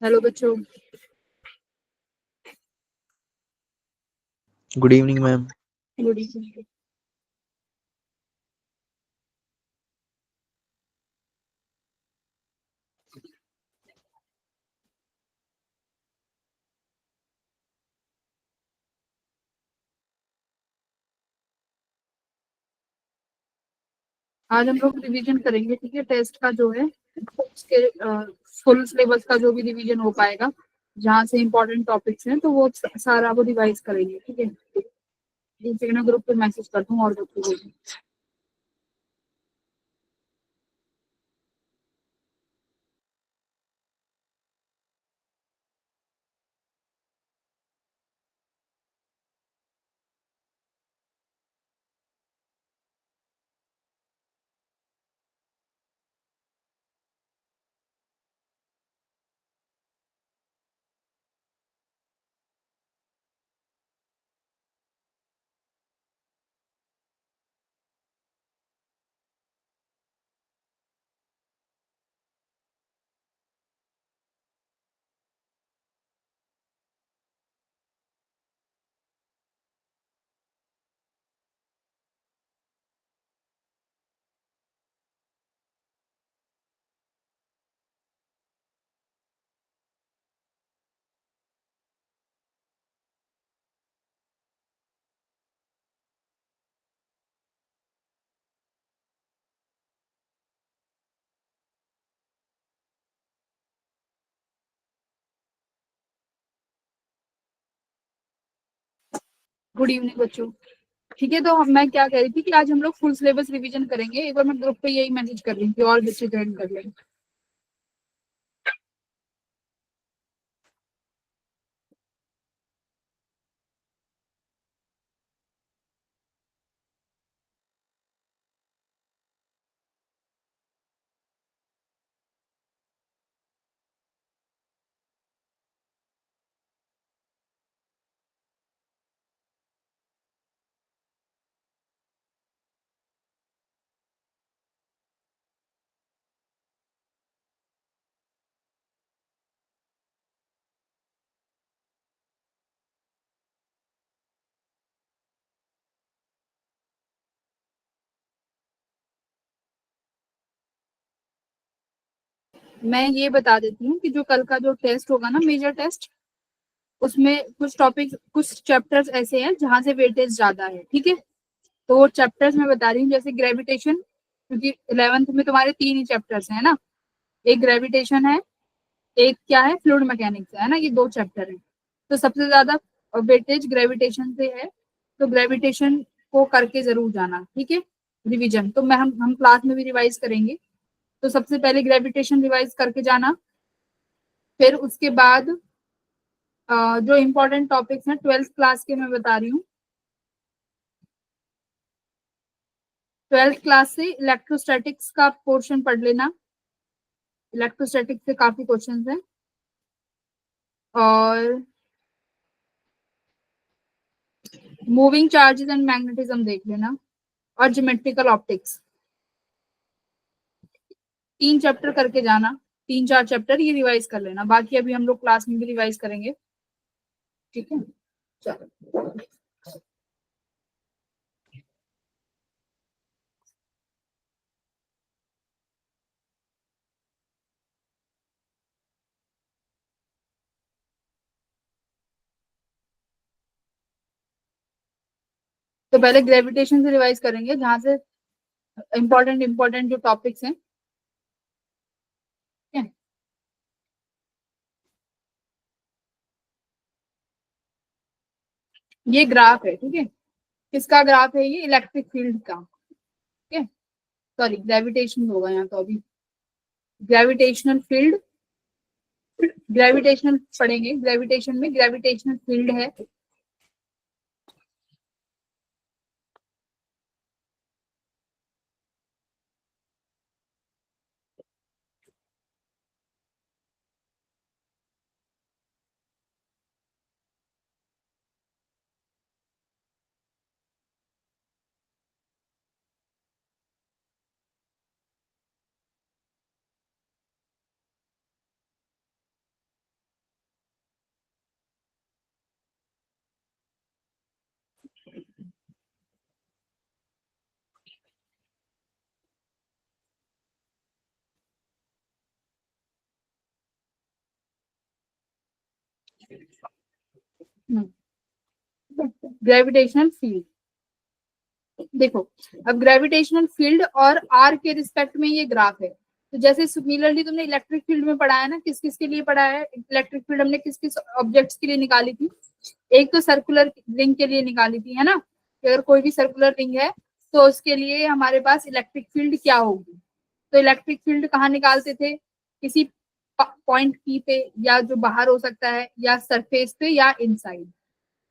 Hello बच्चों। Good evening ma'am. Good evening. आज हम लोग रिवीजन करेंगे, ठीक है। टेस्ट का जो है उसके फुल सिलेबस का जो भी रिवीजन हो पाएगा, जहाँ से इम्पोर्टेंट टॉपिक्स हैं तो वो सारा वो रिवाइज करेंगे, ठीक है। एक सेकंड ग्रुप पे मैसेज कर दूँ और बच्चों को भी। गुड इवनिंग बच्चों। ठीक है, तो मैं क्या कह रही थी कि आज हम लोग फुल सिलेबस रिवीजन करेंगे। एक बार मैं ग्रुप पे यही मैसेज कर रही थी और बच्चे ज्वाइन कर लेंगे। मैं ये बता देती हूँ कि जो कल का जो टेस्ट होगा ना, मेजर टेस्ट, उसमें कुछ टॉपिक कुछ चैप्टर्स ऐसे हैं जहां से वेटेज ज्यादा है, ठीक है। तो वो चैप्टर्स मैं बता रही हूँ, जैसे ग्रेविटेशन, क्योंकि 11th में तुम्हारे 3 ही चैप्टर्स हैं ना। एक ग्रेविटेशन है, एक क्या है, फ्लूइड मैकेनिक्स है ना। ये 2 चैप्टर है। तो सबसे ज्यादा वेटेज ग्रेविटेशन से है, तो ग्रेविटेशन को करके जरूर जाना, ठीक है। रिवीजन तो मैं हम क्लास में भी रिवाइज करेंगे। तो सबसे पहले ग्रेविटेशन रिवाइज करके जाना। फिर उसके बाद जो इम्पोर्टेंट टॉपिक्स हैं 12th क्लास के मैं बता रही हूँ। 12th क्लास से इलेक्ट्रोस्टैटिक्स का पोर्शन पढ़ लेना। इलेक्ट्रोस्टैटिक्स से काफी क्वेश्चंस हैं। और मूविंग चार्जेस एंड मैग्नेटिज्म देख लेना। और ज्योमेट्रिकल ऑप्टिक्स, 3 चैप्टर करके जाना। 3-4 चैप्टर ये रिवाइज कर लेना, बाकी अभी हम लोग क्लास में भी रिवाइज करेंगे, ठीक है। चलो, तो पहले ग्रेविटेशन से रिवाइज करेंगे, जहां से इंपॉर्टेंट जो टॉपिक्स हैं, ठीक है। ये ग्राफ है, ठीक है। किसका ग्राफ है? ये इलेक्ट्रिक फील्ड का, ठीक है। सॉरी, ग्रेविटेशन होगा यहाँ तो अभी। ग्रेविटेशनल फील्ड, ग्रेविटेशनल पढ़ेंगे। ग्रेविटेशन में ग्रेविटेशनल फील्ड है। ग्रेविटेशनल फील्ड, देखो अब ग्रेविटेशनल फील्ड और आर के रिस्पेक्ट में ये ग्राफ है। तो जैसे सिमिलरली तुमने इलेक्ट्रिक फील्ड में पढ़ा है ना, किस किस के लिए पढ़ा है इलेक्ट्रिक फील्ड, हमने किस किस ऑब्जेक्ट्स के लिए निकाली थी। एक तो सर्कुलर रिंग के लिए निकाली थी, है ना, कि अगर कोई भी सर्कुलर रिंग है तो उसके लिए हमारे पास इलेक्ट्रिक फील्ड क्या होगी। तो इलेक्ट्रिक फील्ड कहाँ निकालते थे, किसी पॉइंट पी पे, या जो बाहर हो सकता है, या सरफेस पे, या इनसाइड,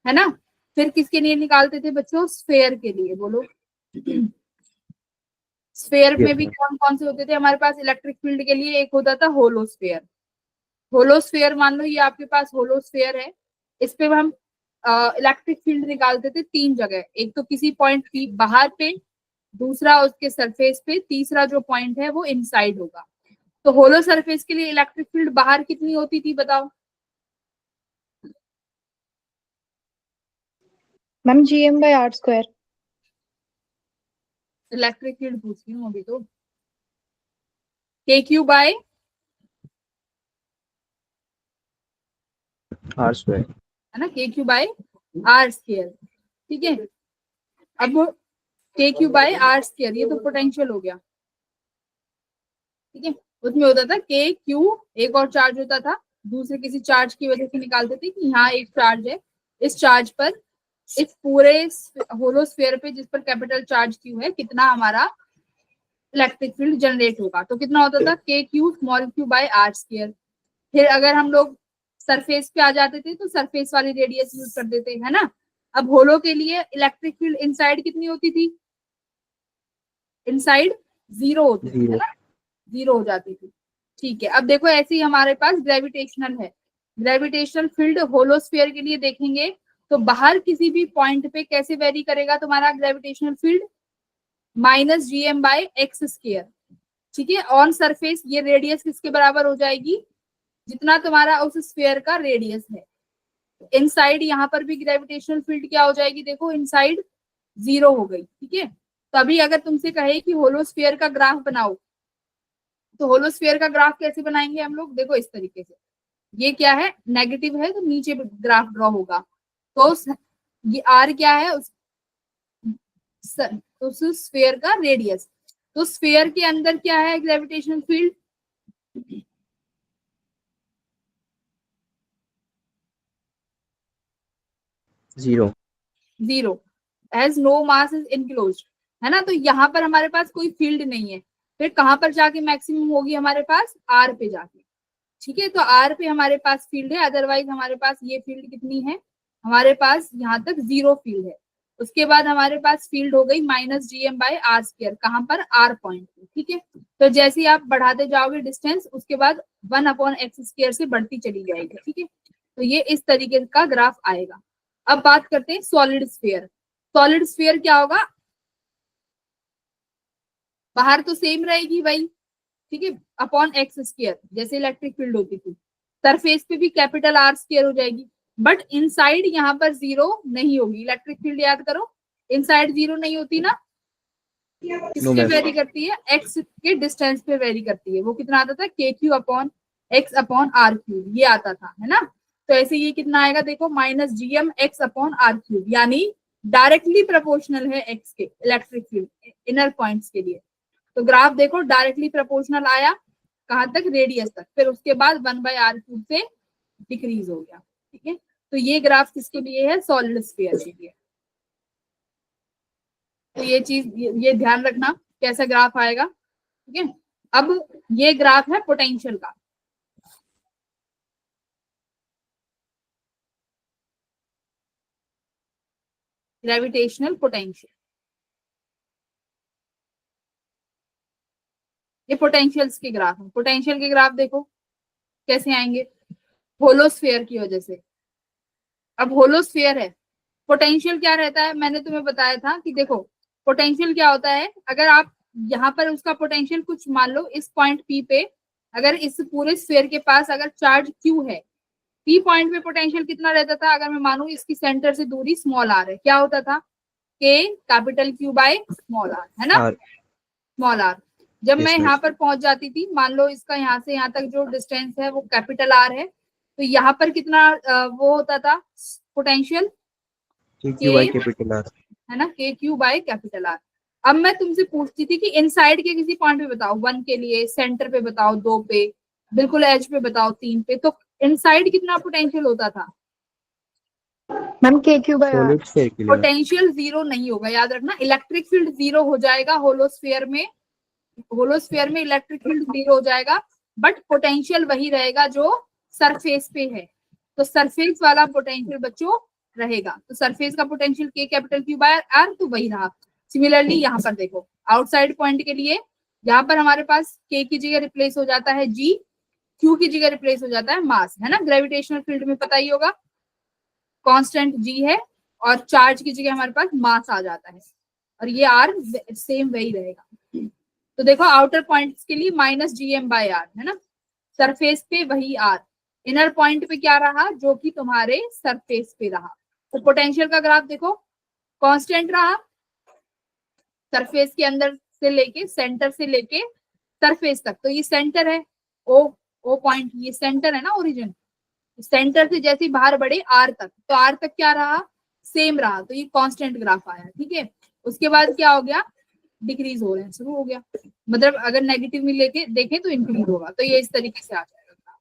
है ना। फिर किसके लिए निकालते थे बच्चों, स्फेयर के लिए, बोलो। स्फेयर में भी कौन कौन से होते थे हमारे पास इलेक्ट्रिक फील्ड के लिए, एक होता था होलोस्फेयर। होलोस्फेयर मान लो ये आपके पास होलोस्फेयर है, इस पे हम इलेक्ट्रिक फील्ड निकालते थे तीन जगह, एक तो किसी पॉइंट की बाहर पे, दूसरा उसके सरफेस पे, तीसरा जो पॉइंट है वो इनसाइड होगा। तो होलो सरफेस के लिए इलेक्ट्रिक फील्ड बाहर कितनी होती थी बताओ। Ma'am GM/r²। इलेक्ट्रिक फील्ड पूछ रही हूँ अभी तो। KQ/r², है ना, KQ/r², ठीक है। अब KQ/r², ये तो पोटेंशियल हो गया, ठीक है। उसमें होता था KQ, एक और चार्ज होता था, दूसरे किसी चार्ज की वजह से निकालते थे कि यहाँ एक चार्ज है, इस चार्ज पर, इस पूरे होलोस्फेयर पे जिस पर कैपिटल चार्ज Q है, कितना हमारा इलेक्ट्रिक फील्ड जनरेट होगा। तो कितना होता था KQ/r²। फिर अगर हम लोग सरफेस पे आ जाते थे तो सरफेस वाली रेडियस यूज कर देते, है ना। अब होलो के लिए इलेक्ट्रिक फील्ड इनसाइड कितनी होती थी, इनसाइड जीरो होती थी, है ना, जीरो हो जाती थी। ठीक है, अब देखो ऐसे ही हमारे पास ग्रेविटेशनल है। ग्रेविटेशनल फील्ड होलोस्फीयर के लिए देखेंगे तो बाहर किसी भी पॉइंट पे कैसे वेरी करेगा तुम्हारा ग्रेविटेशनल फील्ड, -gm/x², ठीक है। ऑन सरफेस ये रेडियस किसके बराबर हो जाएगी, जितना तुम्हारा उस स्फीयर का रेडियस है। इनसाइड यहाँ पर भी ग्रेविटेशनल फील्ड क्या हो जाएगी, देखो इनसाइड जीरो हो गई, ठीक है। तो अभी अगर तुमसे कहे कि होलोस्फीयर का ग्राफ बनाओ, तो होलोस्फीयर का ग्राफ कैसे बनाएंगे हम लोग, देखो इस तरीके से, ये क्या है, नेगेटिव है तो नीचे ग्राफ ड्रॉ होगा। तो ये आर क्या है, उस स्फीयर का रेडियस। तो स्फीयर के अंदर क्या है gravitational field, zero, zero, as no mass is enclosed, है ना। तो यहाँ पर हमारे पास कोई फील्ड नहीं है, फिर कहां पर जाके मैक्सिमम होगी हमारे पास, आर पे जाके, ठीक है। तो आर पे हमारे पास फील्ड है, अदरवाइज हमारे पास ये फील्ड कितनी है, हमारे पास यहाँ तक जीरो फील्ड है। उसके बाद हमारे पास फील्ड हो गई -gm/r², कहां पर, आर पॉइंट पे, ठीक है। तो जैसे ही आप बढ़ाते जाओगे डिस्टेंस, उसके बाद 1/x² से बढ़ती चली जाएगी, ठीक है। तो ये इस तरीके का ग्राफ आएगा। अब बात करते हैं सॉलिड स्फीयर। सॉलिड स्फीयर क्या होगा, बाहर तो सेम रहेगी भाई, ठीक है, अपॉन x², जैसे इलेक्ट्रिक फील्ड होती थी। सरफेस पे भी R² हो जाएगी, बट इनसाइड यहाँ पर जीरो नहीं होगी। इलेक्ट्रिक फील्ड याद करो, इनसाइड जीरो नहीं होती ना, किसके वेरी करती है, x के डिस्टेंस पे वेरी करती है। वो कितना आता था, KQ/x/r³, ये आता था, है ना। तो ऐसे ये कितना आएगा, देखो -gm/x/r³, यानी डायरेक्टली प्रोपोर्शनल है x के इलेक्ट्रिक फील्ड इनर पॉइंट्स के लिए। तो ग्राफ देखो डायरेक्टली प्रोपोर्शनल आया, कहां तक, रेडियस तक, फिर उसके बाद 1/r³ से डिक्रीज हो गया, ठीक है। तो ये ग्राफ किसके लिए है, सॉलिड स्फीयर के लिए। तो ये चीज ये ध्यान रखना कैसा ग्राफ आएगा, ठीक है। अब ये ग्राफ है पोटेंशियल का, ग्रेविटेशनल पोटेंशियल। ये पोटेंशियल्स के ग्राफ है। पोटेंशियल के ग्राफ देखो कैसे आएंगे, होलोस्फीयर की वजह से। अब होलोस्फीयर है, पोटेंशियल क्या रहता है, मैंने तुम्हें बताया था कि देखो पोटेंशियल क्या होता है, अगर आप यहाँ पर उसका पोटेंशियल कुछ मान लो इस पॉइंट पी पे, अगर इस पूरे स्फीयर के पास अगर चार्ज क्यू है, पी पॉइंट पे पोटेंशियल कितना रहता था, अगर मैं मानू इसकी सेंटर से दूरी स्मॉल आर है, क्या होता था, K/Q/r, है ना, स्मॉल आर। जब मैं यहाँ पर पहुंच जाती थी, मान लो इसका यहाँ से यहाँ तक जो डिस्टेंस है वो R है, तो यहाँ पर कितना वो होता था potential, Q by capital R, है ना, के क्यू बाय कैपिटल आर। अब मैं तुमसे पूछती थी कि इनसाइड के किसी पॉइंट पे बताओ, 1 के लिए, सेंटर पे बताओ 2 पे, बिल्कुल एज पे बताओ 3 पे, तो इनसाइड कितना पोटेंशियल होता था? Ma'am KQ by R। Solid sphere के लिए पोटेंशियल जीरो नहीं होगा, याद रखना। इलेक्ट्रिक फील्ड जीरो हो जाएगा होलोस्फीयर में, होलोस्फीयर में इलेक्ट्रिक फील्ड जीरो हो जाएगा, बट पोटेंशियल वही रहेगा जो सरफेस पे है। तो सरफेस वाला पोटेंशियल बच्चों रहेगा। तो सरफेस का पोटेंशियल के कैपिटल क्यू बाय आर, तो वही रहा। सिमिलरली यहाँ पर देखो, आउटसाइड पॉइंट के लिए यहाँ पर हमारे पास के की जगह रिप्लेस हो जाता है जी, क्यू की जगह रिप्लेस हो जाता है मास, है ना। ग्रेविटेशनल फील्ड में पता ही होगा कांस्टेंट जी है, और चार्ज की जगह हमारे पास मास आ जाता है, और ये आर सेम वही रहेगा। तो देखो आउटर पॉइंट्स के लिए minus G M by R, है ना। सरफेस पे वही आर, इनर पॉइंट पे क्या रहा, जो कि तुम्हारे सरफेस पे रहा। तो पोटेंशियल का ग्राफ देखो, कांस्टेंट रहा सरफेस के अंदर से लेके, सेंटर से लेके सरफेस तक। तो ये सेंटर है, ओ पॉइंट, ये सेंटर है ना, ओरिजिन। सेंटर से जैसे बाहर बढ़े आर तक, तो आर तक क्या रहा, सेम रहा, तो ये कांस्टेंट ग्राफ आया, ठीक है। उसके बाद क्या हो गया, डिक्रीज हो रहे हैं, शुरू हो गया, मतलब अगर नेगेटिव में लेके देखें तो इंक्रीज होगा। तो ये इस तरीके से आ जाएगा।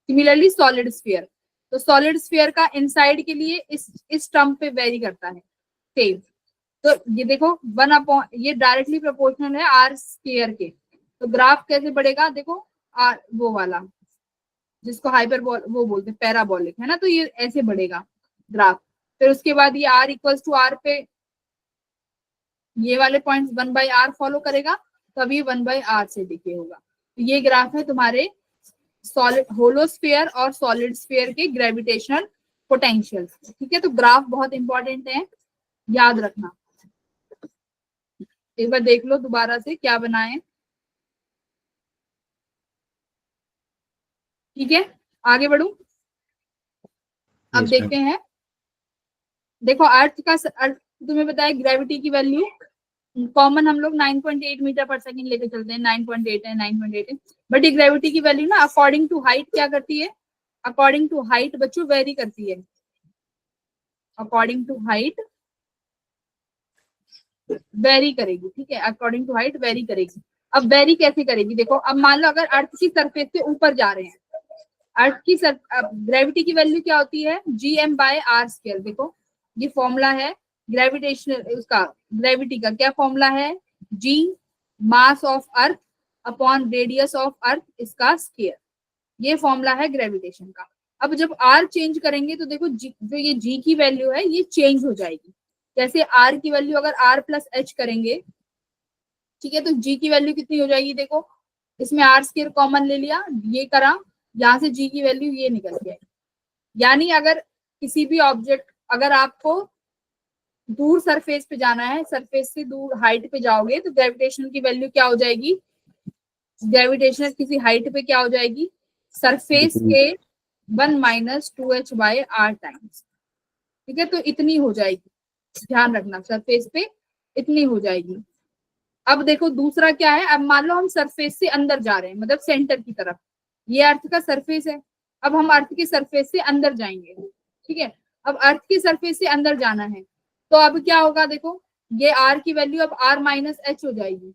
सिमिलरली सॉलिड स्फीयर, तो सॉलिड स्फीयर का इनसाइड के लिए इस टर्म पे वेरी करता है सेम। तो ये देखो 1 अपॉन, ये डायरेक्टली प्रोपोर्शनल है आर स्क्वायर के। तो ग्राफ कैसे बढ़ेगा, देखो आर वो वाला जिसको हाइपरबोल वो बोलते हैं, पैराबोलिक, है ना। तो ये ऐसे बढ़ेगा ग्राफ। फिर उसके बाद ये आर इक्वल्स टू आर पे ये वाले पॉइंट्स 1 बाई आर फॉलो करेगा, तभी 1 बाई आर से डिके होगा। तो ये ग्राफ है तुम्हारे सॉलिड, होलोस्फीयर और सॉलिड स्फीयर के ग्रेविटेशनल पोटेंशियल, ठीक है। तो ग्राफ बहुत इंपॉर्टेंट है, याद रखना। एक बार देख लो दोबारा से क्या बनाए, ठीक है। आगे बढ़ू, अब Yes, देखते हैं। देखो अर्थ का, अर्थ तुम्हें बताया ग्रेविटी की वैल्यू कॉमन हम लोग 9.8 मीटर पर सेकंड लेके चलते हैं, 9.8 है, 9.8 है, बट ये ग्रेविटी की वैल्यू ना अकॉर्डिंग टू हाइट क्या करती है, अकॉर्डिंग टू हाइट बच्चों वेरी करती है, अकॉर्डिंग टू हाइट वेरी करेगी, ठीक है। अकॉर्डिंग टू हाइट वेरी करेगी। अब वेरी कैसे करेगी, देखो अब मान लो अगर अर्थ की सरफेस से ऊपर जा रहे हैं, अर्थ की ग्रेविटी की वैल्यू क्या होती है, G M by R square. देखो ये फॉर्मूला है ग्रेविटेशनल, उसका ग्रेविटी का क्या फॉर्मूला है, G mass of earth upon radius of earth इसका स्क्वायर, ये फॉर्मूला है ग्रेविटेशन का। अब जब आर चेंज करेंगे तो देखो जो ये जी की वैल्यू है ये चेंज हो जाएगी। जैसे आर की वैल्यू अगर आर प्लस एच करेंगे, ठीक है, तो जी की वैल्यू कितनी हो जाएगी, देखो इसमें आर स्क्वायर कॉमन ले लिया, ये करा, यहाँ से जी की वैल्यू ये निकल गई। यानी अगर किसी भी ऑब्जेक्ट, अगर आपको दूर सरफेस पे जाना है, सरफेस से दूर हाइट पे जाओगे, तो ग्रेविटेशन की वैल्यू क्या हो जाएगी, ग्रेविटेशन किसी हाइट पे क्या हो जाएगी, सरफेस के 1 minus 2h bye are times, ठीक है। तो इतनी हो जाएगी, ध्यान रखना, सरफेस पे इतनी हो जाएगी। अब देखो दूसरा क्या है, अब मान लो हम सरफेस से अंदर जा रहे हैं, मतलब सेंटर की तरफ, ये अर्थ का सरफेस है, अब हम अर्थ की सरफेस से अंदर जाएंगे, ठीक है। अब अर्थ की सरफेस से अंदर जाना है, तो अब क्या होगा, देखो ये आर की वैल्यू अब आर माइनस एच हो जाएगी।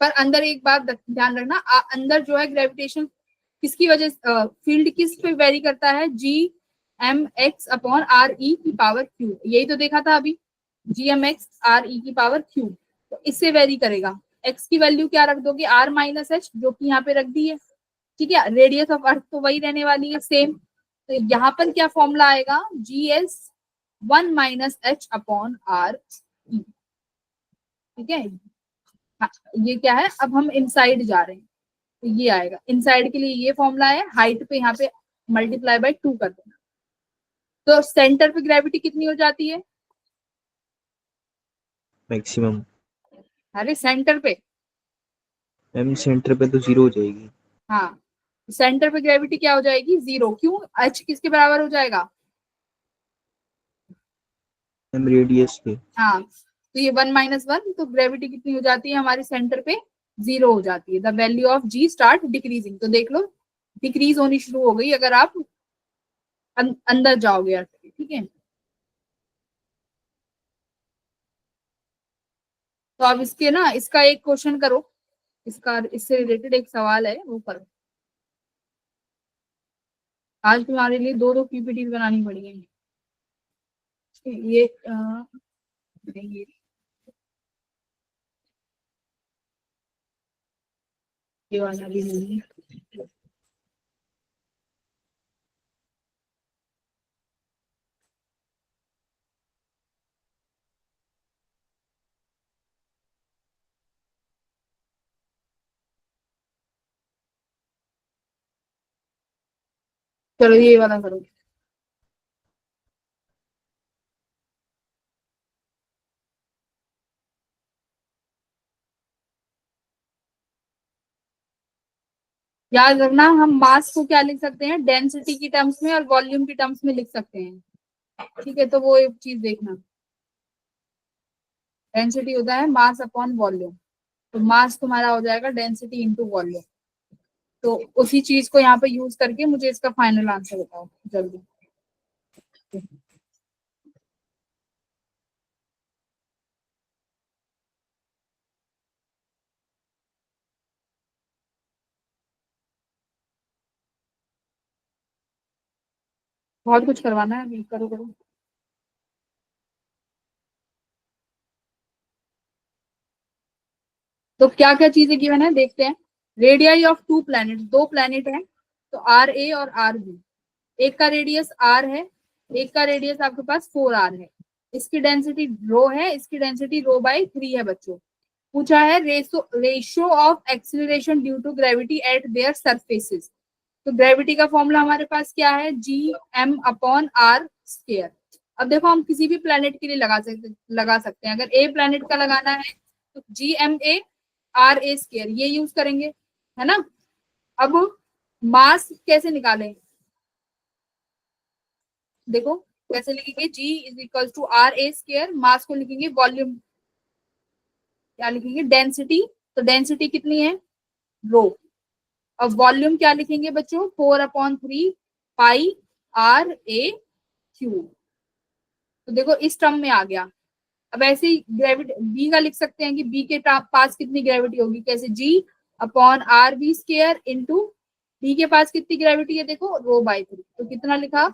पर अंदर एक बात ध्यान रखना, अंदर जो है ग्रेविटेशन किसकी वजह, फील्ड किस पे वेरी करता है, G M x upon R e की पावर क्यू, यही तो देखा था अभी, G M x R e की पावर क्यू। तो इससे वेरी करेगा। एक्स की वैल्यू क्या रख दोगे, आर माइनस एच, जो कि यहाँ पे रख दी है, ठीक है। रेडियस ऑफ अर्थ तो वही रहने वाली है सेम। तो यहाँ पर क्या फॉर्मूला आएगा, G S 1 minus H upon R ई, ठीक है। हाँ, ये क्या है, अब हम इनसाइड जा रहे हैं, तो ये आएगा इनसाइड के लिए, ये फॉर्मूला है, हाइट पे यहाँ पे मल्टीप्लाई बाय 2 कर देना। तो सेंटर पे ग्रेविटी कितनी हो जाती है, मैक्सिमम। अरे सेंटर पे, मैम सेंटर पे तो 0 हो जाएगी। हाँ सेंटर पे ग्रेविटी क्या हो जाएगी, 0, क्यों, एच किसके बराबर हो जाएगा, मैम रेडियस पे। हाँ तो ये 1 माइनस 1, तो ग्रेविटी कितनी हो जाती है हमारे सेंटर पे, 0 हो जाती है। The value of G start decreasing. तो देख लो डिक्रीज होनी शुरू हो गई अगर आप अंदर जाओगे अर्थ के, ठीक है। तो अब इसके ना इसका एक क्वेश्चन करो, इसका इससे रिलेटेड एक सवाल है वो करो। आज तुम्हारे लिए दो दो पीपीटी बनानी पड़ेगी। ये नहीं, ये वाला भी नहीं है। चलो ये वाला करो। याद रखना हम मास को क्या लिख सकते हैं, डेंसिटी की टर्म्स में और वॉल्यूम की टर्म्स में लिख सकते हैं, ठीक है। तो वो एक चीज देखना, डेंसिटी होता है मास अपॉन वॉल्यूम, तो मास तुम्हारा हो जाएगा डेंसिटी इंटू वॉल्यूम। तो उसी चीज को यहाँ पे यूज करके मुझे इसका फाइनल आंसर बताओ जल्दी। बहुत कुछ करवाना है अभी, करो करो। तो क्या क्या चीजें गिवन है देखते हैं। रेडियाई ऑफ टू प्लैनेट, दो प्लैनेट है, तो आर ए और आर बी। एक का रेडियस आर है, एक का रेडियस आपके पास 4r है। इसकी डेंसिटी रो है, इसकी डेंसिटी रो बाई 3 है बच्चों। पूछा है ratio of acceleration due to gravity at their surfaces. तो ग्रेविटी का फॉर्मूला हमारे पास क्या है, G M upon R square. अब देखो हम किसी भी प्लेनेट के लिए लगा सकते हैं। अगर ए प्लेनेट का लगाना है तो G M A R A square ये यूज करेंगे, है ना। अब मास कैसे निकालें, देखो कैसे लिखेंगे, G is equal to R A square, mass को लिखेंगे वॉल्यूम, क्या लिखेंगे डेंसिटी, तो डेंसिटी कितनी है रो। अब वॉल्यूम क्या लिखेंगे बच्चों, 4/3 पाई आर ए क्यूब। तो देखो इस टर्म में आ गया। अब ऐसे ही ग्रेविटी बी का लिख सकते हैं कि बी के पास कितनी ग्रेविटी होगी, कैसे G upon R B square into B के पास कितनी ग्रेविटी है देखो रो बाई 3, तो कितना लिखा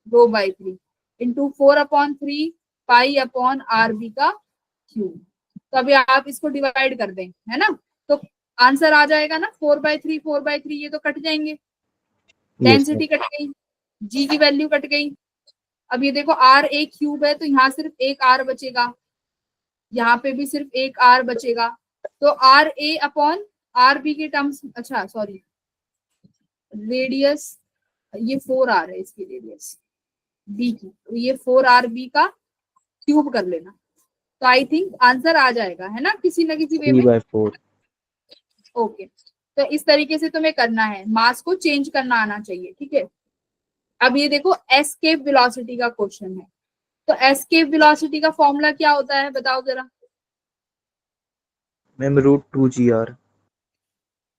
rho by 3 into 4/3 pi upon R B का क्यूब। तो अभी आप इसको डिवाइड कर दें, है ना, तो आंसर आ जाएगा ना 4/3 4/3, ये तो कट जाएंगे, यस मैम। डेंसिटी कट गई, जी की वैल्यू कट गई। अब ये देखो आर ए क्यूब है तो यहाँ सिर्फ एक आर बचेगा, यहाँ पे भी सिर्फ एक आर बचेगा। तो R A upon R B के टर्म्स, अच्छा सॉरी रेडियस, ये 4r है इसकी रेडियस बी की, तो ये 4r बी का क्यूब कर लेना। तो आई थिंक आंसर आ जाएगा, है ना, किसी ना किसी वे में। 3/4। ओके, तो इस तरीके से तुम्हें करना है, मास को चेंज करना आना चाहिए, ठीक है। अब ये देखो एस्केप वेलोसिटी का क्वेश्चन है, तो एस्केप वेलोसिटी का फॉर्मूला क्या होता है बताओ जरा। Ma'am √2gr।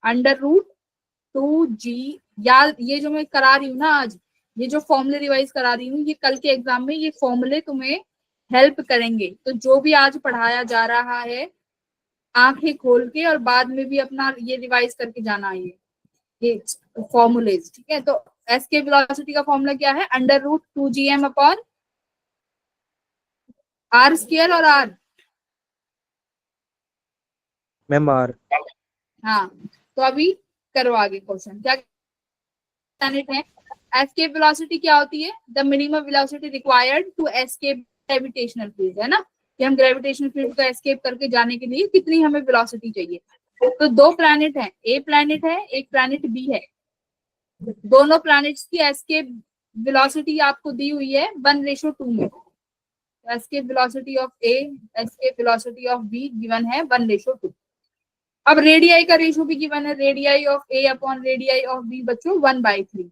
√2g, यार ये जो मैं करा रही हूँ ना आज, ये जो फॉर्मूले रिवाइज करा रही हूँ, ये कल के एग्जाम में ये फॉर्मूले तुम्हें हेल्प करेंगे। तो जो भी आज पढ़ाया जा रहा है आंखें खोल के और बाद में भी अपना ये रिवाइज करके जाना है ये फॉर्मूलेज, ठीक है। तो एस के वेलोसिटी का फॉर्मूला क्या है, √2gm अपॉन आर स्क्वायर और आर, मैम आर। हाँ। तो अभी करो आगे क्वेश्चन, क्या प्लैनेट है, एस्केप वेलोसिटी क्या होती है, the minimum velocity required to escape gravitational field, है ना, कि हम ग्रेविटेशनल फील्ड को एस्केप करके जाने के लिए कितनी हमें वेलोसिटी चाहिए। तो दो प्लैनेट है, ए प्लैनेट है एक प्लैनेट बी है, दोनों प्लैनेट्स की एस्केप वेलोसिटी आपको दी हुई है 1:2 में। Escape velocity of A, escape velocity of B given है 1:2। अब रेडियाई का रेशियो भी गिवन है, radii of A upon radii of B बच्चों 1/3।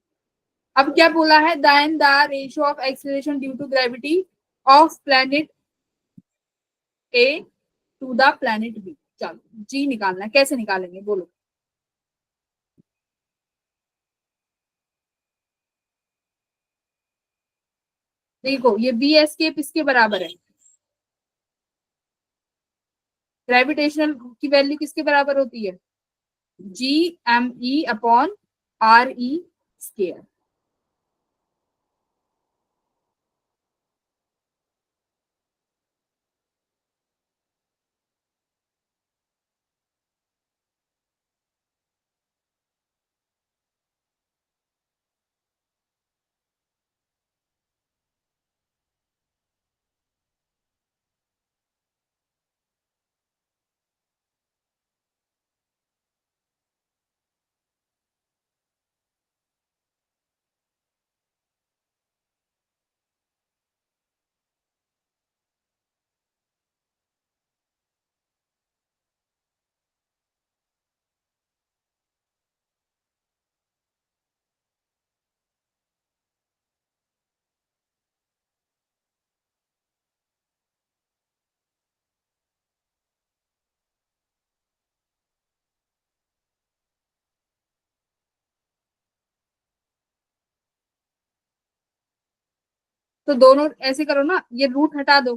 अब क्या बोला है, then the ratio of acceleration due to gravity of planet A to the planet B. चलो जी निकालना है, कैसे निकालेंगे बोलो। देखो ये बी एस्केप इसके बराबर है, ग्रेविटेशनल की वैल्यू किसके बराबर होती है, G M e upon R e square. तो दोनों ऐसे करो ना, ये रूट हटा दो,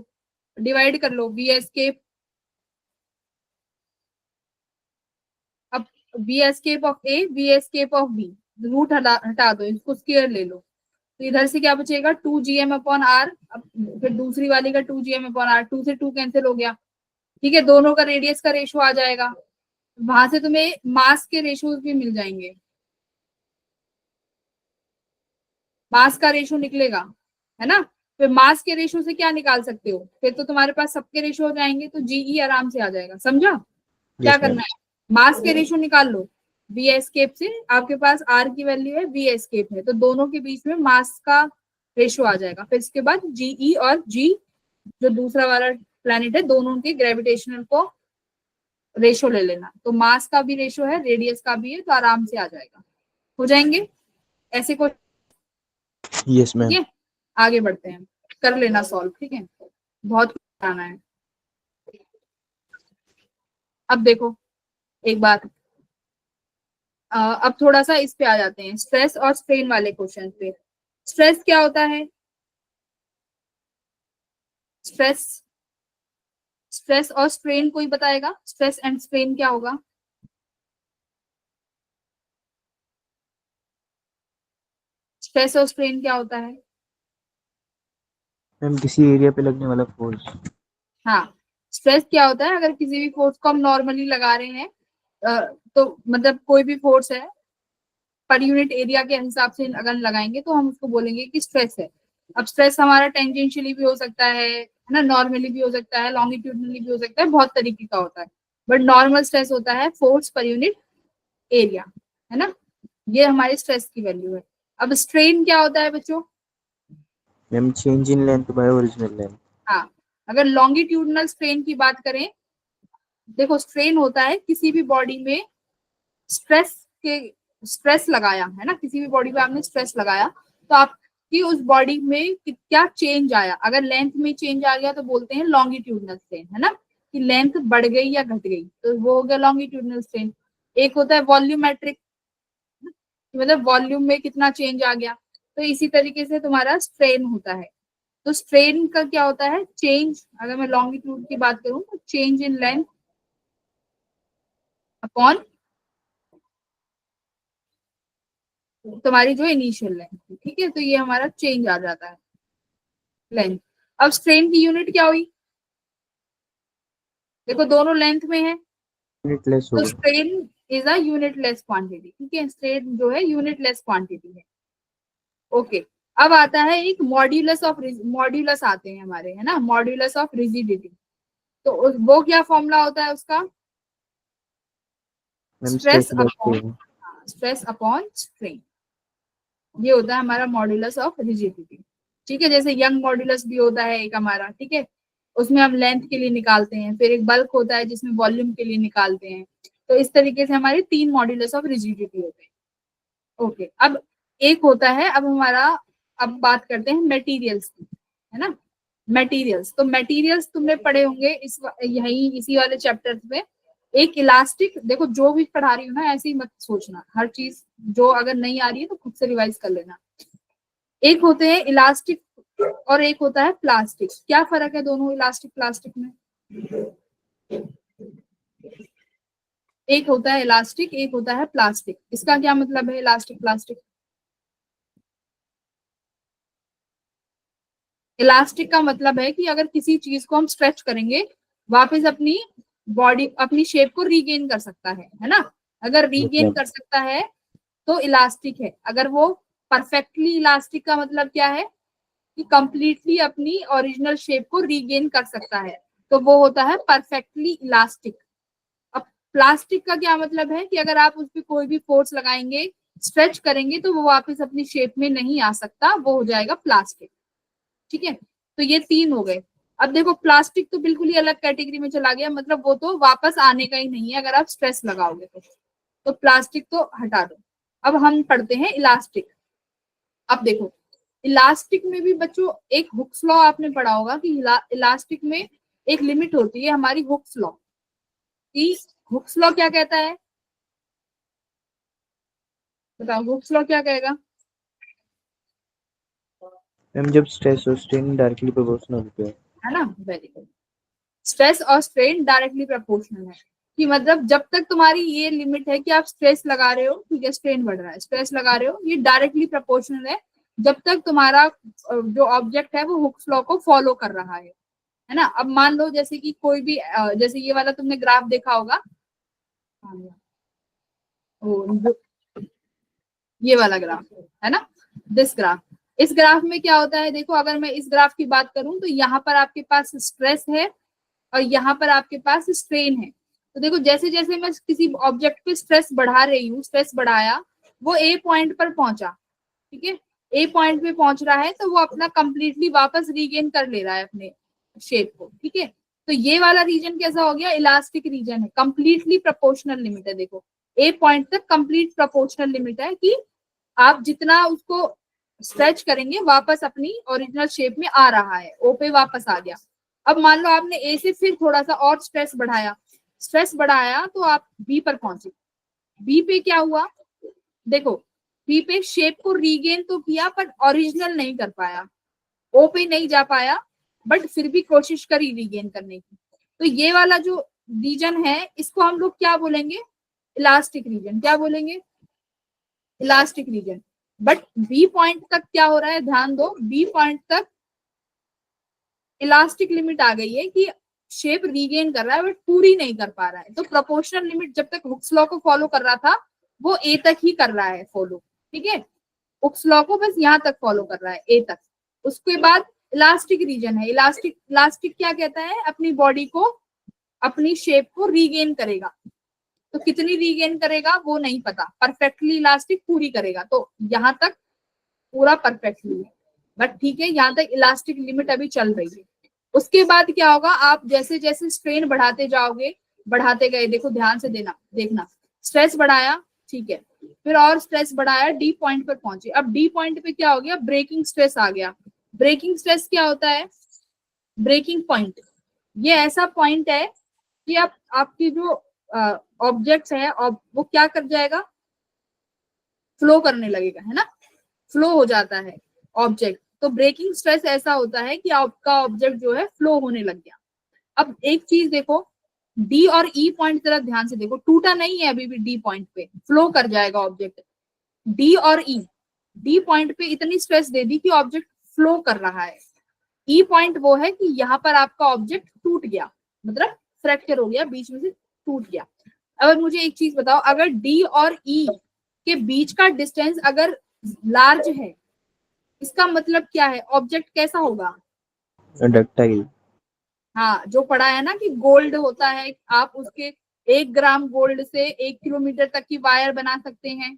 डिवाइड कर लो, बी एस्केप, अब B escape of A, B escape of B, root हटा दो, इसको स्क्वायर ले लो, तो इधर से क्या बचेगा, two G M upon R, अब फिर दूसरी वाली का two G M upon R, two से टू कैंसिल हो गया, ठीक है, दोनों का रेडियस का रेशो आ जाएगा, वहां से तुम्हें मास के रेशोज भी मिल जाएंगे, मास का रेशो निकलेगा, है ना। फिर मास के रेशो से क्या निकाल सकते हो, फिर तो तुम्हारे पास सबके रेशो हो जाएंगे, तो जीई आराम से आ जाएगा, समझा। क्या यस मैम। करना है, मास के रेशो निकाल लो, बी एस्केप से आपके पास आर की वैल्यू है, बी एस्केप है, तो दोनों के बीच में मास का रेशो आ जाएगा, फिर इसके बाद जीई और जी जो दूसरा वाला प्लैनेट है, दोनों के ग्रेविटेशनल को रेशो ले लेना, तो मास का भी रेशो है, रेडियस का भी है, तो आराम से आ जाएगा, हो जाएंगे ऐसे को। यस ठीक मैम। है, आगे बढ़ते हैं, कर लेना सॉल्व, ठीक है, बहुत कुछ आना है। अब देखो एक बात, अब थोड़ा सा इस पे आ जाते हैं, स्ट्रेस और स्ट्रेन वाले क्वेश्चन पे। स्ट्रेस क्या होता है, स्ट्रेस, स्ट्रेस और स्ट्रेन कोई बताएगा, स्ट्रेस एंड स्ट्रेन क्या होगा, स्ट्रेस और स्ट्रेन क्या होता है। मैम किसी एरिया पे लगने वाला फोर्स। हाँ, स्ट्रेस क्या होता है, अगर किसी भी फोर्स को हम नॉर्मली लगा रहे हैं, तो मतलब कोई भी फोर्स है, पर यूनिट एरिया के हिसाब से अगर लगाएंगे तो हम उसको बोलेंगे कि स्ट्रेस है। अब स्ट्रेस हमारा टेंजेंशियली भी हो सकता है ना, नॉर्मली भी हो सकता है, लॉन्गिट्यूडनली भी हो सकता है, बहुत तरीके का होता है, बट नॉर्मल स्ट्रेस होता है फोर्स पर यूनिट एरिया, है ना, ये हमारे स्ट्रेस की वैल्यू है। अब स्ट्रेन क्या होता है बच्चों, ma'am change in length bye original length. हाँ, अगर लॉन्गिट्यूडनल स्ट्रेन की बात करें, देखो स्ट्रेन होता है किसी भी बॉडी में स्ट्रेस के, स्ट्रेस लगाया है ना, किसी भी बॉडी पे आपने स्ट्रेस लगाया, तो आपकी उस बॉडी में क्या चेंज आया, अगर लेंथ में चेंज आ गया तो बोलते हैं लॉन्गिट्यूडनल स्ट्रेन, है ना, कि लेंथ बढ़ गई या घट गई, तो वो हो गया लॉन्गिट्यूडनल स्ट्रेन। एक होता है वॉल्यूमेट्रिक, मतलब वॉल्यूम में कितना चेंज आ गया, तो इसी तरीके से तुम्हारा स्ट्रेन होता है। तो स्ट्रेन का क्या होता है, चेंज, अगर मैं लॉन्गिट्यूड की बात करूं तो चेंज इन लेंथ अपॉन तुम्हारी जो इनिशियल लेंथ, ठीक है, तो ये हमारा चेंज आ जाता है लेंथ। अब स्ट्रेन की यूनिट क्या हुई, देखो दोनों लेंथ में है, यूनिट लेस तो होगा। Strain is a unit less quantity, ठीक है, स्ट्रेन जो है यूनिट लेस क्वांटिटी है। ओके, अब आता है एक मॉड्यूलस ऑफ, मॉड्यूलस आते हैं हमारे, है ना, मॉड्यूलस ऑफ रिजिडिटी, तो वो क्या फॉर्मूला होता है उसका, ma'am stress stress by upon, strain. Stress upon strain, ये होता है हमारा मॉड्यूलस ऑफ रिजिडिटी, ठीक है, जैसे यंग मॉड्यूलस भी होता है एक हमारा, ठीक है, उसमें हम लेंथ के लिए निकालते हैं, फिर एक बल्क होता है जिसमें वॉल्यूम के लिए निकालते हैं, तो इस तरीके से हमारे तीन मॉड्यूलस ऑफ रिजिडिटी होते हैं। ओके, अब एक होता है, अब हमारा, अब बात करते हैं मटेरियल्स की, है ना, मटेरियल्स, तो मटेरियल्स तुमने पढ़े होंगे इस यही इसी वाले चैप्टर में। एक इलास्टिक, देखो जो भी पढ़ा रही हूँ ना ऐसे ही मत सोचना, हर चीज जो अगर नहीं आ रही है तो खुद से रिवाइज कर लेना। एक होते हैं इलास्टिक और एक होता है प्लास्टिक। क्या फर्क है दोनों इलास्टिक प्लास्टिक में? एक होता है इलास्टिक, एक होता है प्लास्टिक। इसका क्या मतलब है इलास्टिक प्लास्टिक? इलास्टिक का मतलब है कि अगर किसी चीज को हम स्ट्रेच करेंगे वापस अपनी बॉडी अपनी शेप को रीगेन कर सकता है ना? अगर रीगेन कर सकता है तो इलास्टिक है। अगर वो परफेक्टली इलास्टिक का मतलब क्या है कि कंप्लीटली अपनी ओरिजिनल शेप को रीगेन कर सकता है, तो वो होता है परफेक्टली इलास्टिक। अब प्लास्टिक का क्या मतलब है कि अगर आप उस पर कोई भी फोर्स लगाएंगे, स्ट्रेच करेंगे, तो वो वापस अपनी शेप में नहीं आ सकता, वो हो जाएगा प्लास्टिक। ठीक है, तो ये तीन हो गए। अब देखो प्लास्टिक तो बिल्कुल ही अलग कैटेगरी में चला गया, मतलब वो तो वापस आने का ही नहीं है अगर आप स्ट्रेस लगाओगे तो प्लास्टिक तो हटा दो। अब हम पढ़ते हैं इलास्टिक। अब देखो इलास्टिक में भी बच्चों एक हुक्स लॉ आपने पढ़ा होगा कि इलास्टिक में एक लिमिट होती है हमारी हुक्स लॉ की। हुक्स लॉ क्या कहता है? बताओ हुक्स लॉ क्या कहेगा? मैम जब स्ट्रेस और स्ट्रेन डायरेक्टली प्रोपोर्शनल होते हैं। है ना? Very good. स्ट्रेस और स्ट्रेन डायरेक्टली प्रोपोर्शनल है कि मतलब जब तक तुम्हारी ये लिमिट है कि आप स्ट्रेस लगा रहे हो, ठीक है, स्ट्रेन बढ़ रहा है, स्ट्रेस लगा रहे हो, ये डायरेक्टली प्रोपोर्शनल है जब तक तुम्हारा जो ऑब्जेक्ट है वो हुक्स लॉ को फॉलो कर रहा है ना? अब मान लो जैसे कि कोई भी जैसे ये वाला तुमने ग्राफ देखा होगा, ये वाला ग्राफ है ना, दिस ग्राफ। इस ग्राफ में क्या होता है, देखो अगर मैं इस ग्राफ की बात करूं तो यहाँ पर आपके पास स्ट्रेस है और यहाँ पर आपके पास स्ट्रेन है। तो देखो जैसे जैसे मैं किसी ऑब्जेक्ट पे स्ट्रेस बढ़ा रही हूँ, स्ट्रेस बढ़ाया, वो ए पॉइंट पर पहुंचा, ठीक है, ए पॉइंट पे पहुंच रहा है, तो वो अपना कंप्लीटली वापस रीगेन कर ले रहा है अपने शेप को, ठीक है। तो ये वाला रीजन कैसा हो गया? इलास्टिक रीजन है, कंप्लीटली प्रोपोर्शनल लिमिट है। देखो ए पॉइंट तक कंप्लीट प्रोपोर्शनल लिमिट है कि आप जितना उसको स्ट्रेच करेंगे वापस अपनी ओरिजिनल शेप में आ रहा है, ओ पे वापस आ गया। अब मान लो आपने ए से फिर थोड़ा सा और स्ट्रेस बढ़ाया तो आप बी पर पहुंचे। बी पे क्या हुआ? देखो बी पे शेप को रीगेन तो किया पर ओरिजिनल नहीं कर पाया, ओ पे नहीं जा पाया, बट फिर भी कोशिश करी रीगेन करने की। तो ये वाला जो रीजन है इसको हम लोग क्या बोलेंगे? Elastic region. क्या बोलेंगे? Elastic region. But B point तक क्या हो रहा है, ध्यान दो, बी पॉइंट तक इलास्टिक लिमिट आ गई है कि शेप रीगेन कर रहा है बट पूरी नहीं कर पा रहा है। तो प्रोपोर्शनल लिमिट जब तक हुक्स लॉ को फॉलो कर रहा था वो ए तक ही कर रहा है फॉलो, ठीक है, हुक्स लॉ को बस यहाँ तक फॉलो कर रहा है, ए तक। उसके बाद इलास्टिक रीजन है। इलास्टिक क्या कहता है? अपनी बॉडी को, अपनी शेप को रीगेन करेगा। तो कितनी रीगेन करेगा वो नहीं पता, परफेक्टली इलास्टिक पूरी करेगा। तो यहाँ तक पूरा परफेक्टली है, बट ठीक है, यहाँ तक इलास्टिक लिमिट अभी चल रही है। उसके बाद क्या होगा? आप जैसे जैसे स्ट्रेन बढ़ाते जाओगे, बढ़ाते गए, देखो ध्यान से देखना, स्ट्रेस बढ़ाया, ठीक है, फिर और स्ट्रेस बढ़ाया, डी पॉइंट पर पहुंचे। अब डी पॉइंट पे क्या हो गया? ब्रेकिंग स्ट्रेस आ गया। ब्रेकिंग स्ट्रेस क्या होता है? ब्रेकिंग पॉइंट ये ऐसा पॉइंट है कि आप आपकी जो ऑब्जेक्ट है वो क्या कर जाएगा? फ्लो करने लगेगा, है ना, फ्लो हो जाता है ऑब्जेक्ट। तो ब्रेकिंग स्ट्रेस ऐसा होता है कि आपका ऑब्जेक्ट जो है फ्लो होने लग गया। अब एक चीज देखो, डी और ई पॉइंट जरा ध्यान से देखो, टूटा नहीं है अभी भी, डी पॉइंट पे फ्लो कर जाएगा ऑब्जेक्ट। डी और ई, डी पॉइंट पे इतनी स्ट्रेस दे दी कि ऑब्जेक्ट फ्लो कर रहा है। ई पॉइंट वो है कि यहाँ पर आपका ऑब्जेक्ट टूट गया, मतलब फ्रैक्चर हो गया, बीच में से टूट गया। अब मुझे एक चीज बताओ, अगर डी और ई के बीच का डिस्टेंस अगर लार्ज है, इसका मतलब क्या है? ऑब्जेक्ट कैसा होगा? डक्टाइल। हाँ, जो पढ़ा है ना कि गोल्ड होता है, आप उसके 1 ग्राम गोल्ड से 1 किलोमीटर तक की वायर बना सकते हैं,